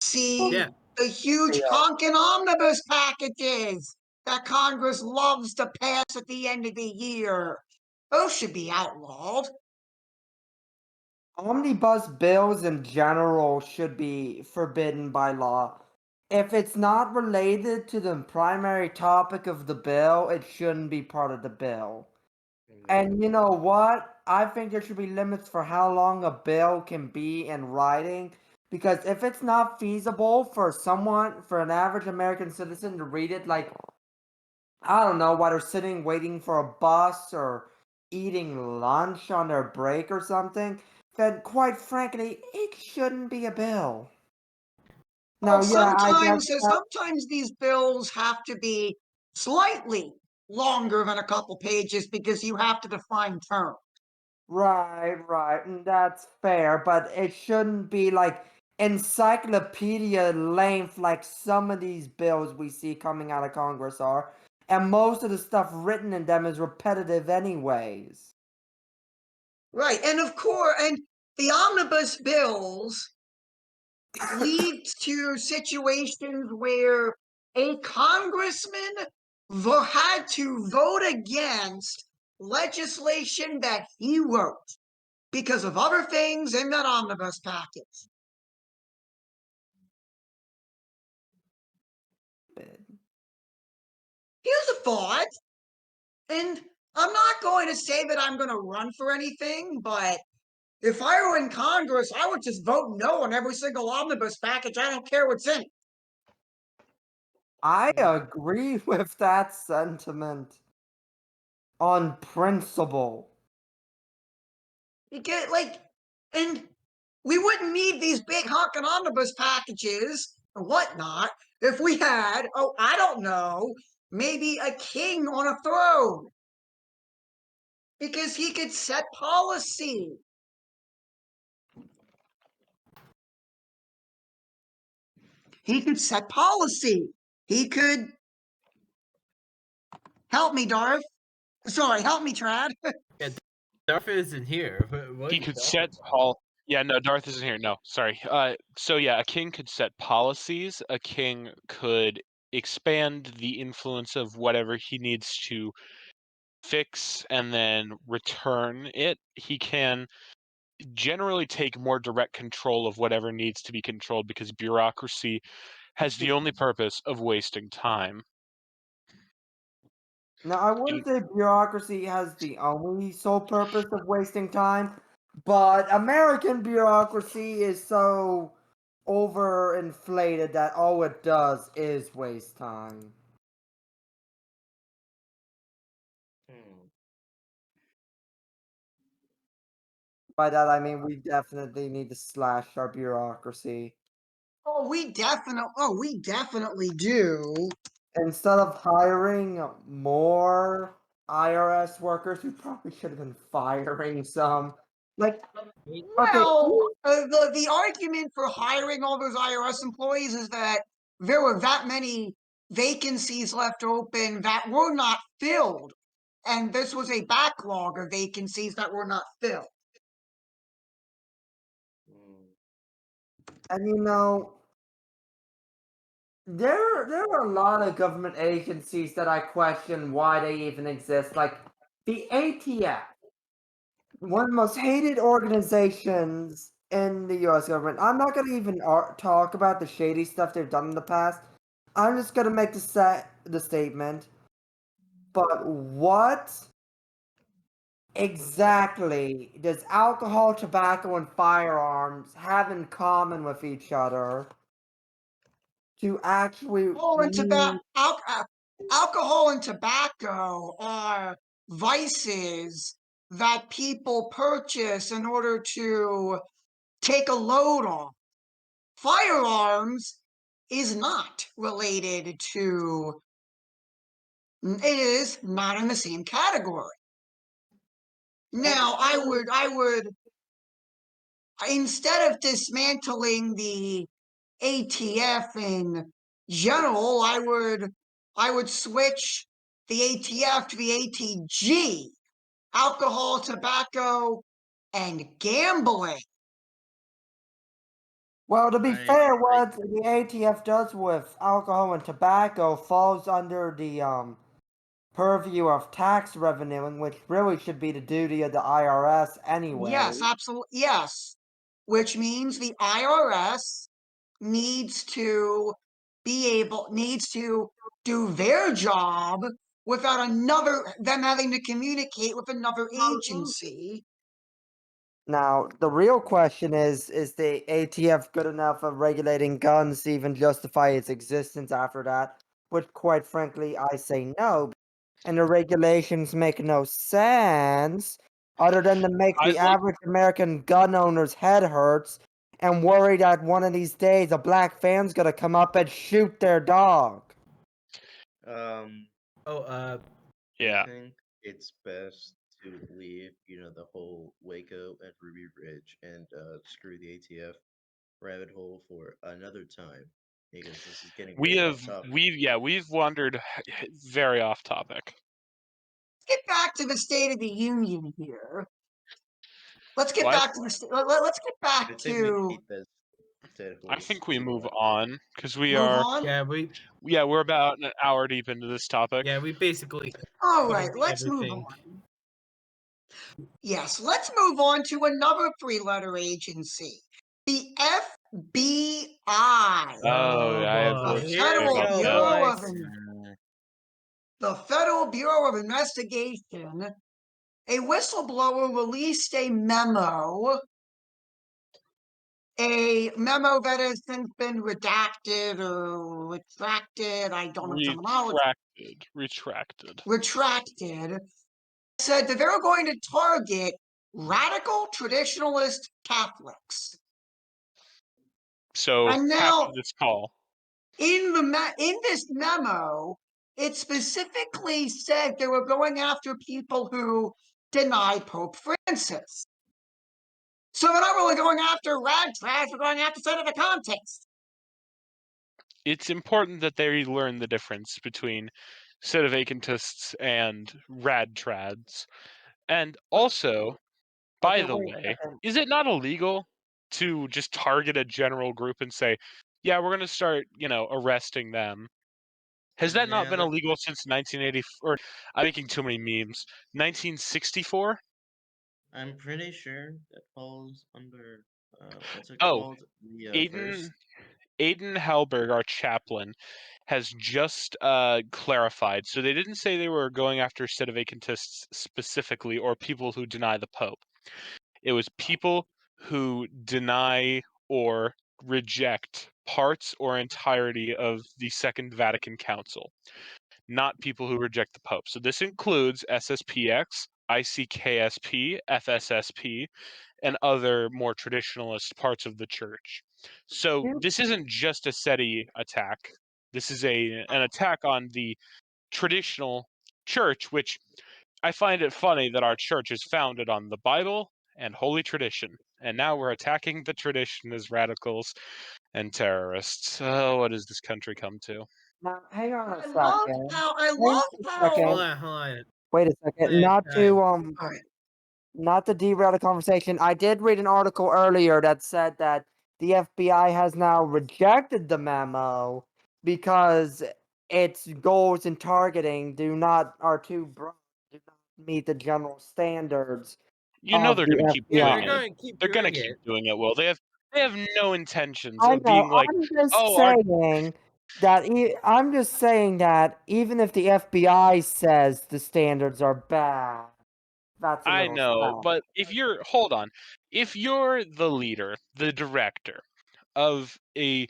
S4: See,
S2: Yeah.
S4: the huge honkin' omnibus packages that Congress loves to pass at the end of the year. Those should be outlawed.
S3: Omnibus bills in general should be forbidden by law. If it's not related to the primary topic of the bill, it shouldn't be part of the bill. And you know what? I think there should be limits for how long a bill can be in writing. Because if it's not feasible for someone, for an average American citizen to read it, like, I don't know, while they're sitting waiting for a bus or eating lunch on their break or something, then quite frankly, it shouldn't be a bill.
S4: Well,
S3: Now, yeah, I guess
S4: sometimes these bills have to be slightly longer than a couple pages because you have to define terms.
S3: right, and that's fair, but it shouldn't be like encyclopedia length like some of these bills we see coming out of Congress are, and most of the stuff written in them is repetitive anyways.
S4: Right, and of course, and the omnibus bills lead to situations where a congressman had to vote against legislation that he wrote because of other things in that omnibus package. Here's a thought, and I'm not going to say that I'm going to run for anything, but if I were in Congress, I would just vote no on every single omnibus package. I don't care what's in it.
S3: I agree with that sentiment on principle.
S4: You get like, and we wouldn't need these big honking omnibus packages or whatnot if we had, oh, I don't know, maybe a king on a throne. Because he could set policy. He could set policy. He could help me, Darth. Sorry, help me, Trad.
S2: Yeah, Darth isn't here. What are
S6: He
S2: you
S6: could
S2: talking
S6: set
S2: about?
S6: Paul. Yeah, no, Darth isn't here. No, sorry. So yeah, a king could set policies. A king could expand the influence of whatever he needs to fix and then return it. He can generally take more direct control of whatever needs to be controlled because bureaucracy has the only purpose of wasting time.
S3: Now, I wouldn't say bureaucracy has the only sole purpose of wasting time, but American bureaucracy is so overinflated that all it does is waste time. By that I mean we definitely need to slash our bureaucracy.
S4: we definitely do.
S3: Instead of hiring more IRS workers, we probably should have been firing some. Like, okay,
S4: Well, the argument for hiring all those IRS employees is that there were that many vacancies left open that were not filled, and this was a backlog of vacancies that were not filled.
S5: Mm,
S3: and there are a lot of government agencies that I question why they even exist. Like the ATF, one of the most hated organizations in the U.S. government. I'm not going to even talk about the shady stuff they've done in the past. I'm just going to make the statement. But what exactly does alcohol, tobacco, and firearms have in common with each other to actually
S4: Oh, and
S3: mean?
S4: alcohol and tobacco are vices that people purchase in order to take a load off. Firearms is not related to, it is not in the same category. Now, I would, instead of dismantling the ATF in general, I would switch the ATF to the ATG, alcohol, tobacco, and gambling.
S3: Well, to be
S5: I
S3: fair,
S5: I
S3: what the ATF does with alcohol and tobacco falls under the purview of tax revenue, which really should be the duty of the IRS anyway.
S4: Yes, absolutely. Yes. Which means the IRS needs to needs to do their job without them having to communicate with another agency.
S3: Now, the real question is the ATF good enough at regulating guns to even justify its existence after that? Which, quite frankly, I say no. And the regulations make no sense other than to make the
S6: I'd like
S3: average American gun owner's head hurts and worry that one of these days a black fan's gonna come up and shoot their dog.
S5: um
S2: Oh,
S5: I
S6: yeah.
S5: think it's best to leave, the whole Waco and Ruby Ridge and screw the ATF rabbit hole for another time because this is getting way off topic.
S6: We've wandered very off topic.
S4: Let's get back to the State of the Union here. Let's get
S6: Well,
S4: back to let's get
S5: I
S4: back
S5: think we
S4: to
S5: beat this dead
S6: I
S5: horse
S6: think we
S5: too
S6: move
S5: much.
S6: on because we
S4: move
S6: are
S4: on.
S6: we're about an hour deep into this topic.
S2: we basically
S4: All right,
S2: covered
S4: let's move
S2: everything.
S4: on. Yes, let's move on to another three-letter agency, the FBI,
S6: Oh, I have
S2: boy,
S6: words
S4: the
S6: to say
S2: here we
S4: Federal
S6: about
S2: go,
S6: that.
S4: Bureau of
S2: boys.
S4: the Federal Bureau of Investigation. A whistleblower released a memo that has since been redacted or retracted. I don't know terminology.
S6: Retracted.
S4: Retracted. Said that they're going to target radical traditionalist Catholics.
S6: So
S4: And
S6: half
S4: now,
S6: of this call.
S4: in this memo, it specifically said they were going after people who deny Pope Francis. So they're not really going after rad trash, they're going after Senator Context.
S6: It's important that they learn the difference between sedevacantists and rad trads. And also, by
S3: Okay,
S6: the
S3: wait a
S6: way,
S3: second.
S6: is it not illegal to just target a general group and say, yeah, we're going to start, arresting them? Has that not
S5: Yeah,
S6: been illegal since 1980? Or I'm making too many memes. 1964?
S5: I'm pretty sure that falls under what's it
S6: Oh,
S5: called? The
S6: Aiden
S5: first.
S6: Aiden Halberg, our chaplain, has just clarified. So they didn't say they were going after sedevacantists specifically or people who deny the Pope. It was people who deny or reject parts or entirety of the Second Vatican Council, not people who reject the Pope. So this includes SSPX, ICKSP, FSSP, and other more traditionalist parts of the church. So this isn't just a SETI attack. This is an attack on the traditional church, which I find it funny that our church is founded on the Bible and holy tradition. And now we're attacking the tradition as radicals and terrorists. Oh, what has this country come to?
S3: Now, hang on a
S4: I love
S3: second.
S4: how I
S3: Hang
S4: love
S3: on a
S4: how
S2: Hold
S3: second.
S2: on, hold on.
S3: Wait a second.
S2: Hey,
S3: Not to derail the conversation. I did read an article earlier that said that the FBI has now rejected the memo because its goals and targeting are too broad, do not meet the general standards
S6: You know they're
S3: of the
S6: going to keep
S2: Yeah,
S6: doing
S2: they're
S3: FBI.
S6: it.
S2: going to keep
S6: They're going to
S2: doing
S6: keep
S2: it.
S6: doing it. Will they have no intentions
S3: I
S6: of
S3: know.
S6: being like, oh,
S3: I'm just saying that even if the FBI says the standards are bad, that's a
S6: I
S3: little
S6: know,
S3: sad.
S6: but hold on, if you're the leader, the director of a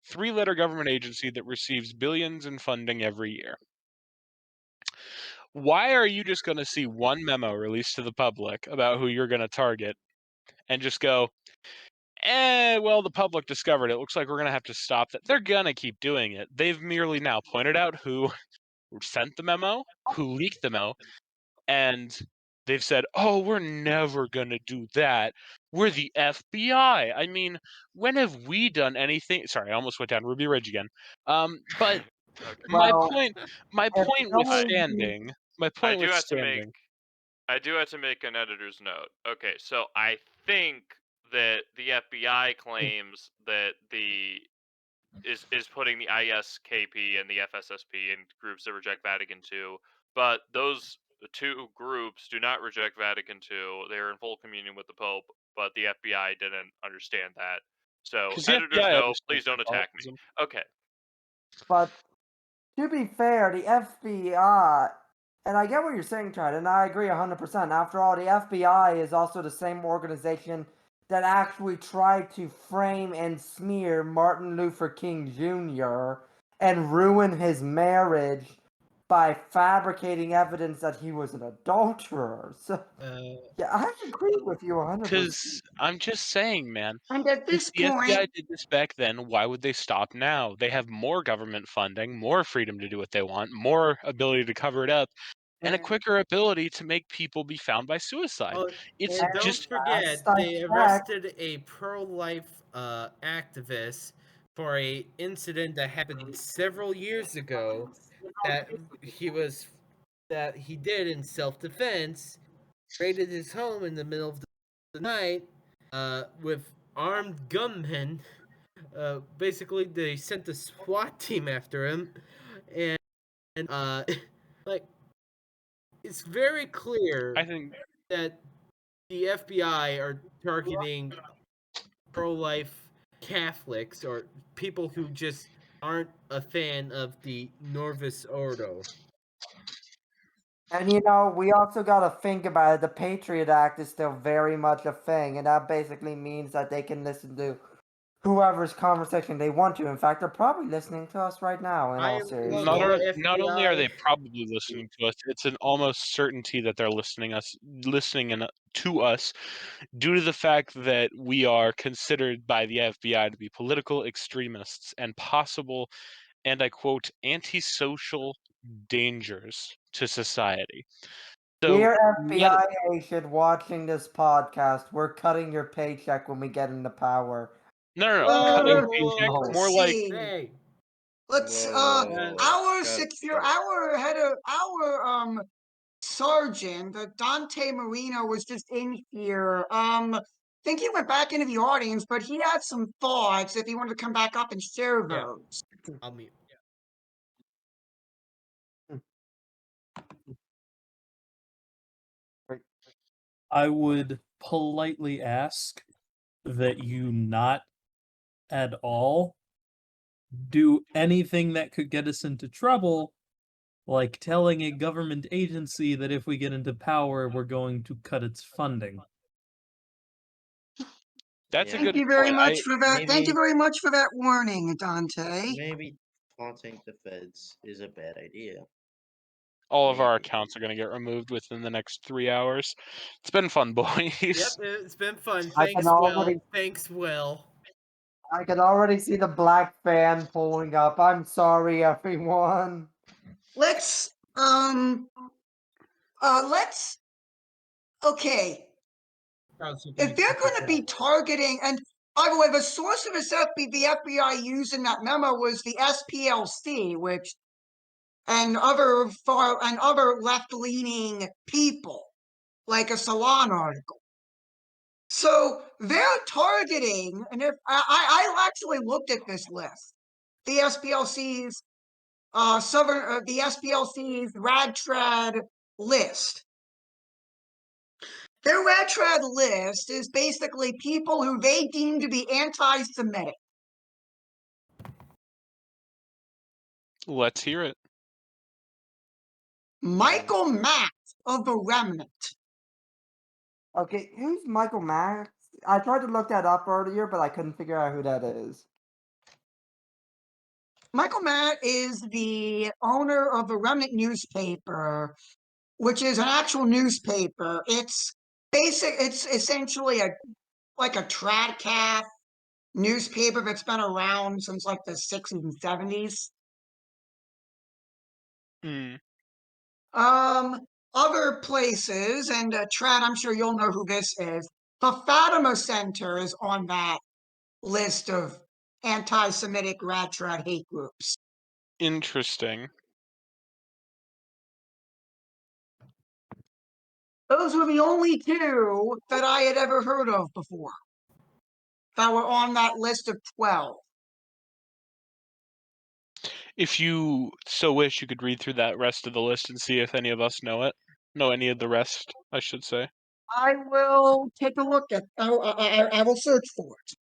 S6: 3-letter government agency that receives billions in funding every year, why are you just going to see one memo released to the public about who you're going to target and just go, well, the public discovered it. Looks like we're going to have to stop that. They're going to keep doing it. They've merely now pointed out who sent the memo, who leaked the memo, and they've said, "Oh, we're never going to do that. We're the FBI." I mean, when have we done anything? Sorry, I almost went down Ruby Ridge again. But
S1: Okay.
S6: my
S3: Well,
S6: point, my
S3: if
S6: point
S3: someone
S6: withstanding, my
S1: I
S6: point
S1: do have to make
S6: withstanding,
S1: I do have to make an editor's note. Okay, so I think that the FBI claims that the is putting the ISKP and the FSSP in groups that reject Vatican II, but those two groups do not reject Vatican II. They're in full communion with the Pope, but the FBI didn't understand that. So,
S6: because the
S1: editor's
S6: FBI
S1: note, please
S6: understands
S1: don't attack me.
S6: Catholicism.
S1: Okay.
S3: but to be fair, the FBI, and I get what you're saying, Chad, and I agree 100%. After all, the FBI is also the same organization that actually tried to frame and smear Martin Luther King Jr. and ruin his marriage by fabricating evidence that he was an adulterer. So, yeah, I agree with you 100%.
S6: Because I'm just saying, man,
S4: and at
S6: if
S4: this
S6: the
S4: point,
S6: FBI did this back then, why would they stop now? They have more government funding, more freedom to do what they want, more ability to cover it up, and a
S3: And,
S6: quicker ability to make people be found by suicide.
S2: Oh,
S6: It's
S3: and
S2: don't
S6: just
S2: forget,
S3: last I
S2: they
S3: checked,
S2: arrested a pro-life activist for a incident that happened several years ago that he did in self-defense. Raided his home in the middle of the night with armed gunmen. Basically, they sent a SWAT team after him, and like it's very clear
S6: I think
S2: that the FBI are targeting pro-life Catholics or people who just aren't a fan of the Norvis Ordo.
S3: and we also gotta think about it. The Patriot Act is still very much a thing, and that basically means that they can listen to whoever's conversation they want to. In fact, they're probably listening to us right now, in all
S2: Well,
S3: seriousness.
S2: the
S6: not only are they
S2: FBI.
S6: probably listening to us, it's an almost certainty that they're to us due to the fact that we are considered by the FBI to be political extremists and possible, and I quote, antisocial dangers to society. So
S3: Dear
S6: let
S3: FBI agent watching this podcast, we're cutting your paycheck when we get into power.
S6: no, cutting
S2: Whoa,
S6: paychecks,
S3: No.
S6: more
S4: let's
S6: like
S4: see.
S2: hey,
S4: Let's
S5: Whoa.
S4: our
S5: God,
S4: secure
S5: God.
S4: our head of our sergeant, Dante Marino, was just in here. I think he went back into the audience, but he had some thoughts if he wanted to come back up and share
S2: yeah,
S4: those.
S2: I'll mute.
S7: I would politely ask that you not at all do anything that could get us into trouble, like telling a government agency that if we get into power, we're going to cut its funding.
S6: that's a
S5: Yeah,
S4: Thank
S6: good
S4: you very
S6: point.
S4: much for that. Thank you
S5: maybe
S4: very much for that warning, Dante.
S5: maybe taunting the feds is a bad idea.
S6: All of our
S5: Maybe.
S6: accounts are going to get removed within the next 3 hours. It's been fun, boys.
S2: Yep, it's been fun.
S3: I can
S2: Thanks, Will.
S3: already
S2: Thanks, Will.
S3: I can already see the black fan pulling up. I'm sorry, everyone.
S4: Let's let's okay. If they're going to be targeting, and by the way, the source of this the FBI used in that memo was the SPLC, which and other left leaning people, like a Salon article. So they're targeting, and if I actually looked at this list, the SPLC's the SPLC's RadTrad list. Their RadTrad list is basically people who they deem to be anti-Semitic.
S6: Let's hear it.
S4: Michael Mack of the Remnant.
S3: Okay, who's Michael Max? I tried to look that up earlier, but I couldn't figure out who that is.
S4: Michael Mack is the owner of the Remnant newspaper, which is an actual newspaper. It's essentially a tradcast newspaper that's been around since like the 60s and 70s.
S6: Mm.
S4: Other places, and Trad, I'm sure you'll know who this is. The Fatima Center is on that list of anti-Semitic RadTrad hate groups.
S6: Interesting.
S4: Those were the only two that I had ever heard of before that were on that list of 12.
S6: If you so wish, you could read through that rest of the list and see if any of us know it. Know any of the rest, I should say.
S4: I will take a look at. I will search for it.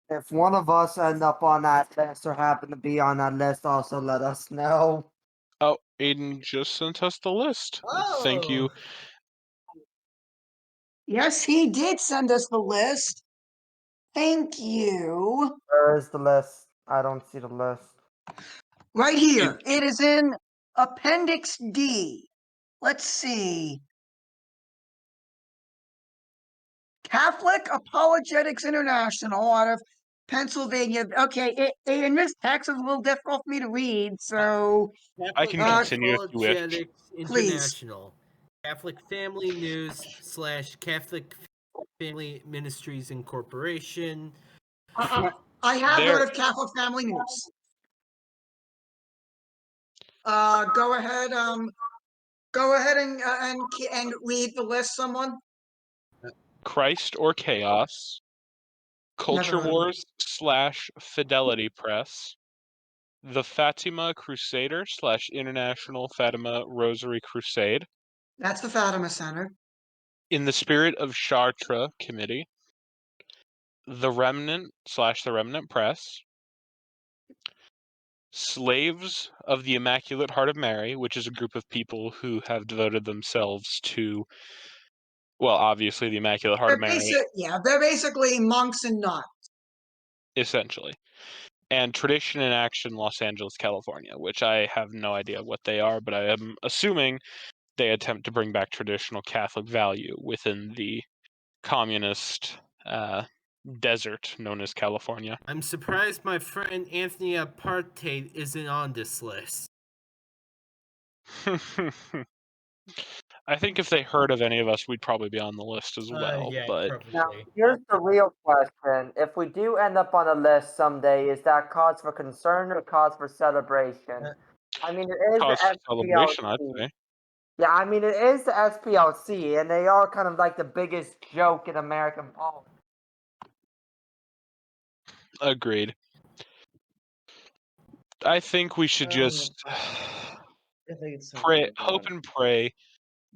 S3: If one of us end up on that list or happen to be on that list, also let us know.
S6: Oh, Aiden just sent us the list. Thank you.
S4: Yes, he did send us the list. Thank you.
S3: Where is the list? I don't see the list.
S4: Right here. It is in Appendix D. Let's see. Catholic Apologetics International out of Pennsylvania. Okay, and this text is a little difficult for me to read, so
S6: I can continue if you wish.
S2: Apologetics International, Catholic Family News / Catholic Family Ministries Incorporation.
S4: I have heard of Catholic Family News. Go ahead. Go ahead and read the list, someone.
S6: Christ or Chaos, Culture Wars / Fidelity Press, the Fatima Crusader / International Fatima Rosary Crusade,
S4: That's the Fatima Center.
S6: In the Spirit of Chartres Committee, the Remnant / the Remnant Press, Slaves of the Immaculate Heart of Mary, which is a group of people who have devoted themselves to, well, obviously the Immaculate Heart of Mary.
S4: They're basically monks and nuns.
S6: Essentially. And Tradition in Action Los Angeles, California, which I have no idea what they are, but I am assuming they attempt to bring back traditional Catholic value within the communist desert known as California.
S2: I'm surprised my friend Anthony Apartheid isn't on this list.
S6: I think if they heard of any of us, we'd probably be on the list as well.
S2: Yeah,
S6: but
S2: probably.
S3: Now, here's the real question. If we do end up on a list someday, is that cause for concern or cause for celebration? I mean, it is
S6: cause
S3: the
S6: for celebration, I'd
S3: SPLC.
S6: say.
S3: Yeah, I mean, it is the SPLC, and they are kind of like the biggest joke in American politics.
S6: Agreed. I think we should just hope and pray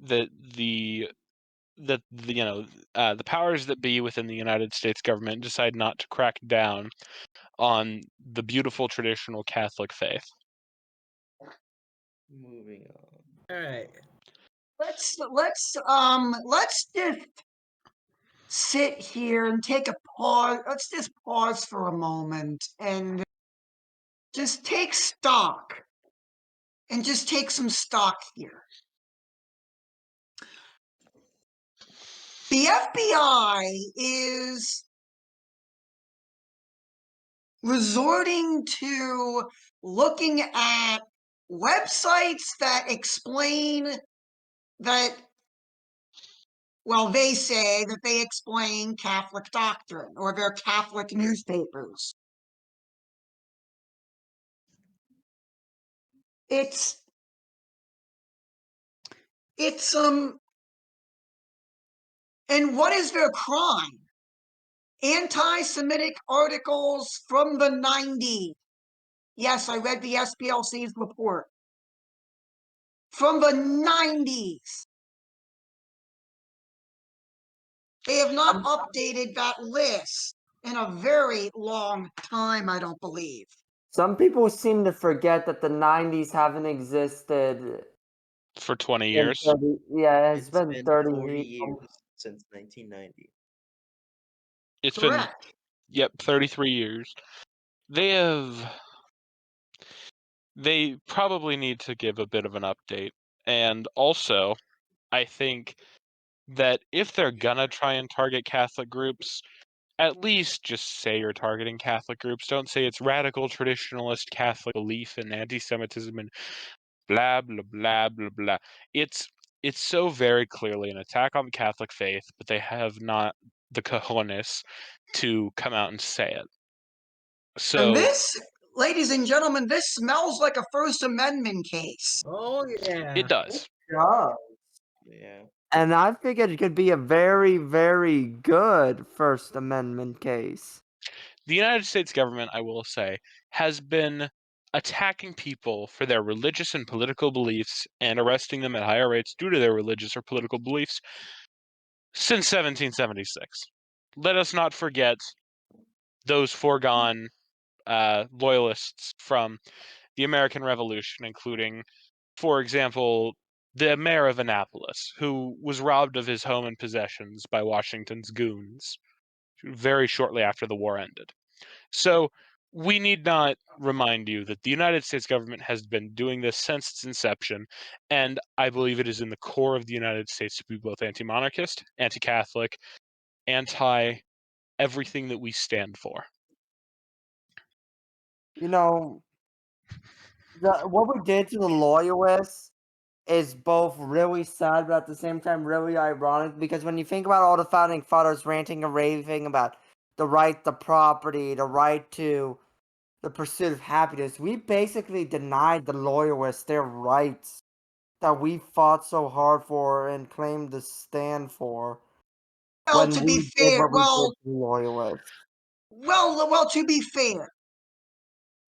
S6: that the powers that be within the United States government decide not to crack down on the beautiful traditional Catholic faith.
S5: Moving on.
S2: All right.
S4: Let's just sit here and take a pause. Let's just pause for a moment and just take stock. And just take some stock here. The FBI is resorting to looking at websites that explain that, well, they say that they explain Catholic doctrine, or they're Catholic newspapers. It's and what is their crime? Anti-Semitic articles from the 90s. Yes, I read the SPLC's report. From the 90s. They have not updated that list in a very long time, I don't believe.
S3: Some people seem to forget that the 90s haven't existed
S6: For 20
S3: in
S6: years.
S3: 30, yeah, it's
S5: It's
S3: been
S5: been
S3: 30
S5: 40
S3: years.
S5: years since 1990.
S6: It's been,
S4: Correct.
S6: yep, 33 years. They probably need to give a bit of an update. And also, I think that if they're gonna try and target Catholic groups, at least just say you're targeting Catholic groups. Don't say it's radical traditionalist Catholic belief in anti-Semitism and blah blah blah blah blah. It's so very clearly an attack on the Catholic faith, but they have not the cojones to come out and say it.
S4: And
S6: So
S4: this, ladies and gentlemen, this smells like a First Amendment case.
S2: Oh yeah.
S6: it does.
S3: Yeah.
S5: Yeah.
S3: And I figured it could be a very, very good First Amendment case.
S6: The United States government, I will say, has been attacking people for their religious and political beliefs and arresting them at higher rates due to their religious or political beliefs since 1776. Let us not forget those foregone loyalists from the American Revolution, including, for example, the mayor of Annapolis, who was robbed of his home and possessions by Washington's goons very shortly after the war ended. So we need not remind you that the United States government has been doing this since its inception, and I believe it is in the core of the United States to be both anti-monarchist, anti-Catholic, anti-everything that we stand for.
S3: You know, what we did to the loyalists is both really sad, but at the same time really ironic, because when you think about all the founding fathers ranting and raving about the right to property, the right to the pursuit of happiness, we basically denied the loyalists their rights that we fought so hard for and claimed to stand for
S4: Well,
S3: when
S4: to be
S3: we did
S4: fair,
S3: what we did to the loyalists.
S4: to be fair,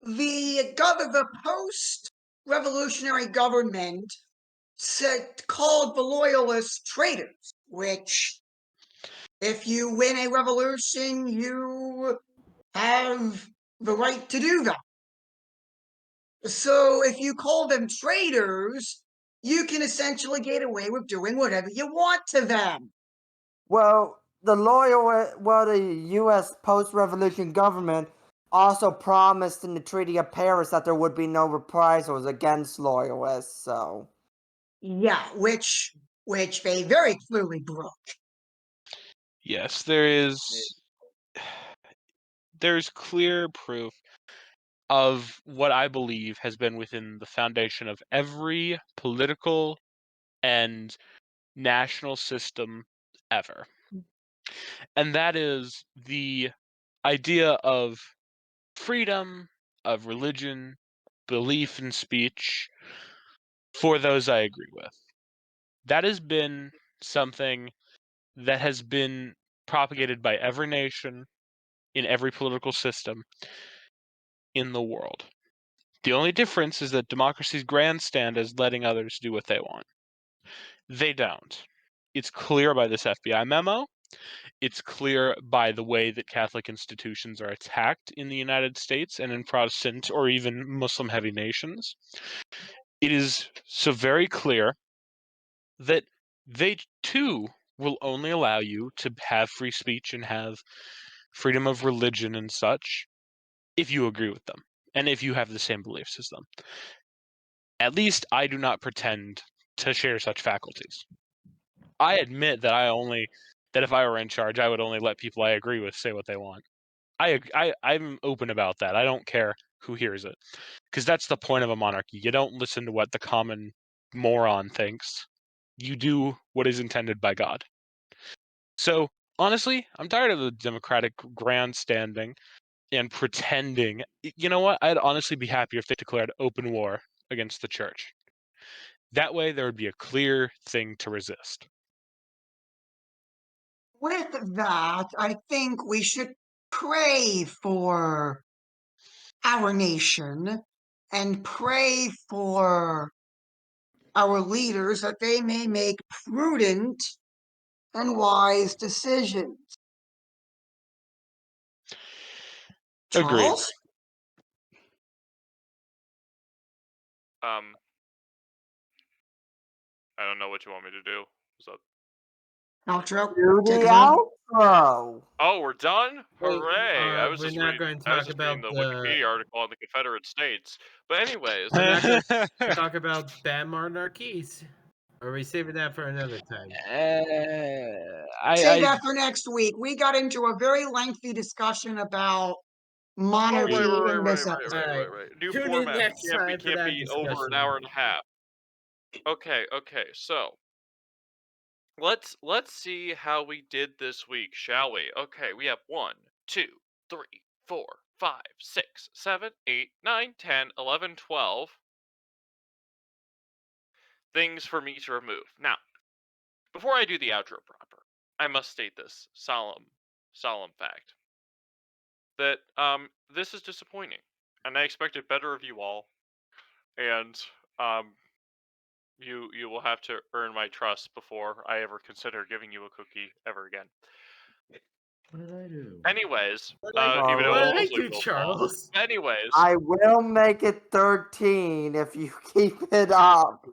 S4: the post-revolutionary government called the loyalists traitors, which, if you win a revolution, you have the right to do that. So if you call them traitors, you can essentially get away with doing whatever you want to them.
S3: Well, the U.S. post-revolution government also promised in the Treaty of Paris that there would be no reprisals against loyalists. So
S4: Yeah, which they very clearly broke.
S6: Yes, there's clear proof of what I believe has been within the foundation of every political and national system ever. And that is the idea of freedom of religion, belief, and speech for those I agree with. That has been something that has been propagated by every nation in every political system in the world. The only difference is that democracy's grandstand is letting others do what they want. They don't. It's clear by this FBI memo. It's clear by the way that Catholic institutions are attacked in the United States and in Protestant or even Muslim heavy nations. It is so very clear that they too will only allow you to have free speech and have freedom of religion and such if you agree with them and if you have the same beliefs as them. At least I do not pretend to share such faculties. I admit that that if I were in charge, I would only let people I agree with say what they want. I'm open about that. I don't care who hears it, because that's the point of a monarchy. You don't listen to what the common moron thinks. You do what is intended by God. So honestly, I'm tired of the democratic grandstanding and pretending. You know what? I'd honestly be happier if they declared open war against the church. That way, there would be a clear thing to resist.
S4: With that, I think we should pray for our nation and pray for our leaders that they may make prudent and wise decisions.
S6: Agreed.
S4: Charles?
S1: I don't know what you want me to do. What's up?
S4: Outro?
S3: Do
S4: Take
S3: the
S4: us home.
S3: outro.
S1: Oh, we're done?
S2: Wait,
S1: Hooray! I was
S2: we're
S1: just
S2: not
S1: reading.
S2: going to
S1: I was
S2: talk
S1: just reading
S2: about
S1: the
S2: the.
S1: Wikipedia article on the Confederate States. But anyways,
S2: We're not going to talk about bad monarchies. Or are we saving that for another time?
S4: Save that for next week. We got into a very lengthy discussion about
S1: oh
S4: monarchy in this
S1: right.
S4: episode.
S1: Right. New
S2: Tune in
S1: format.
S2: next time for
S1: Can't
S2: that
S1: be over an
S2: discussion.
S1: hour and a half. Okay. So let's see how we did this week, shall we? Okay, we have 1, 2, 3, 4, 5, 6, 7, 8, 9, 10, 11, 12 things for me to remove. Now, before I do the outro proper, I must state this solemn fact that this is disappointing, and I expected better of you all, and um you will have to earn my trust before I ever consider giving you a cookie ever again.
S5: What did I do?
S1: Anyways,
S2: What did
S1: even though
S3: What
S1: it
S2: I
S1: was
S3: did
S1: also
S2: do,
S1: your fault.
S2: Charles?
S1: Anyways,
S3: I will make it 13 if you keep it up.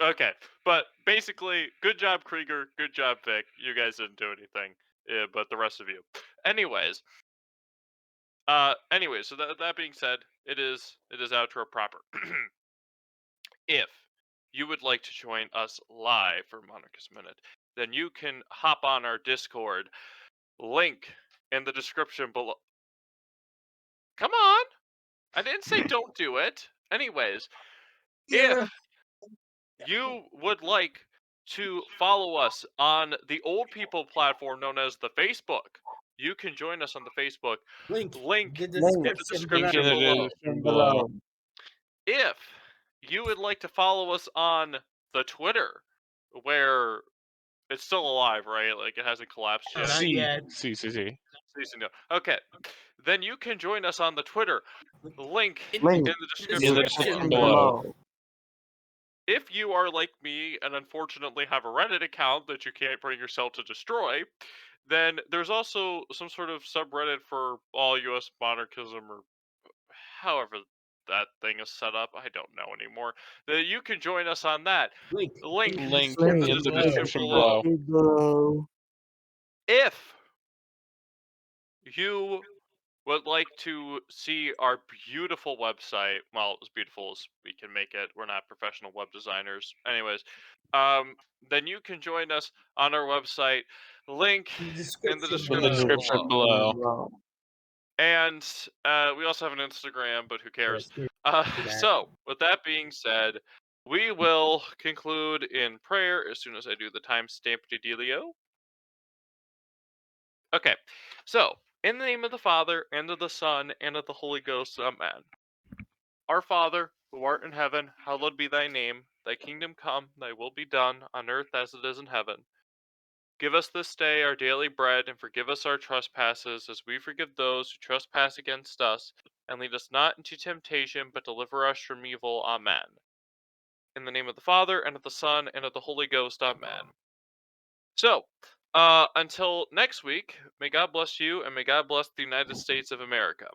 S1: okay, but basically, good job, Krieger. Good job, Vic. You guys didn't do anything, but the rest of you. Anyways, so that being said, it is outro proper. If you would like to join us live for Monarchist Minute, then you can hop on our Discord. Link in the description below. Come on! I didn't say don't do it. Anyways,
S4: Yeah.
S1: if you would like to follow us on the old people platform known as the Facebook, you can join us on the Facebook.
S2: Link
S1: Link
S2: in the
S3: Link
S1: in the
S2: description
S6: Link
S1: description
S6: in the
S2: below.
S1: below.
S6: description below.
S1: If you would like to follow us on the Twitter, where it's still alive, right? Like it hasn't collapsed yet.
S2: Not yet.
S6: See.
S1: Okay, then you can join us on the Twitter. Link
S3: Link
S1: in the
S6: In the
S1: description
S6: description
S1: below.
S6: below.
S1: If you are like me and unfortunately have a Reddit account that you can't bring yourself to destroy, then there's also some sort of subreddit for all US monarchism, or however that thing is set up. I don't know anymore. That you can join us on that.
S2: Link
S1: Link
S2: in
S6: Link
S1: in the
S6: in the
S1: description
S6: description
S1: below.
S6: below.
S1: If you would like to see our beautiful website, well, as beautiful as we can make it, we're not professional web designers. Anyways, then you can join us on our website. Link in the
S6: In the
S1: description
S6: description
S1: below.
S6: below.
S1: And we also have an Instagram, but who cares?
S2: that.
S1: So, with that being said, we will conclude in prayer as soon as I do the timestamp dealio. Okay, so in the name of the Father, and of the Son, and of the Holy Ghost, amen. Our Father, who art in heaven, hallowed be thy name. Thy kingdom come, thy will be done, on earth as it is in heaven. Give us this day our daily bread, and forgive us our trespasses, as we forgive those who trespass against us. And lead us not into temptation, but deliver us from evil. Amen. In the name of the Father, and of the Son, and of the Holy Ghost, amen. So, until next week, may God bless you, and may God bless the United States of America.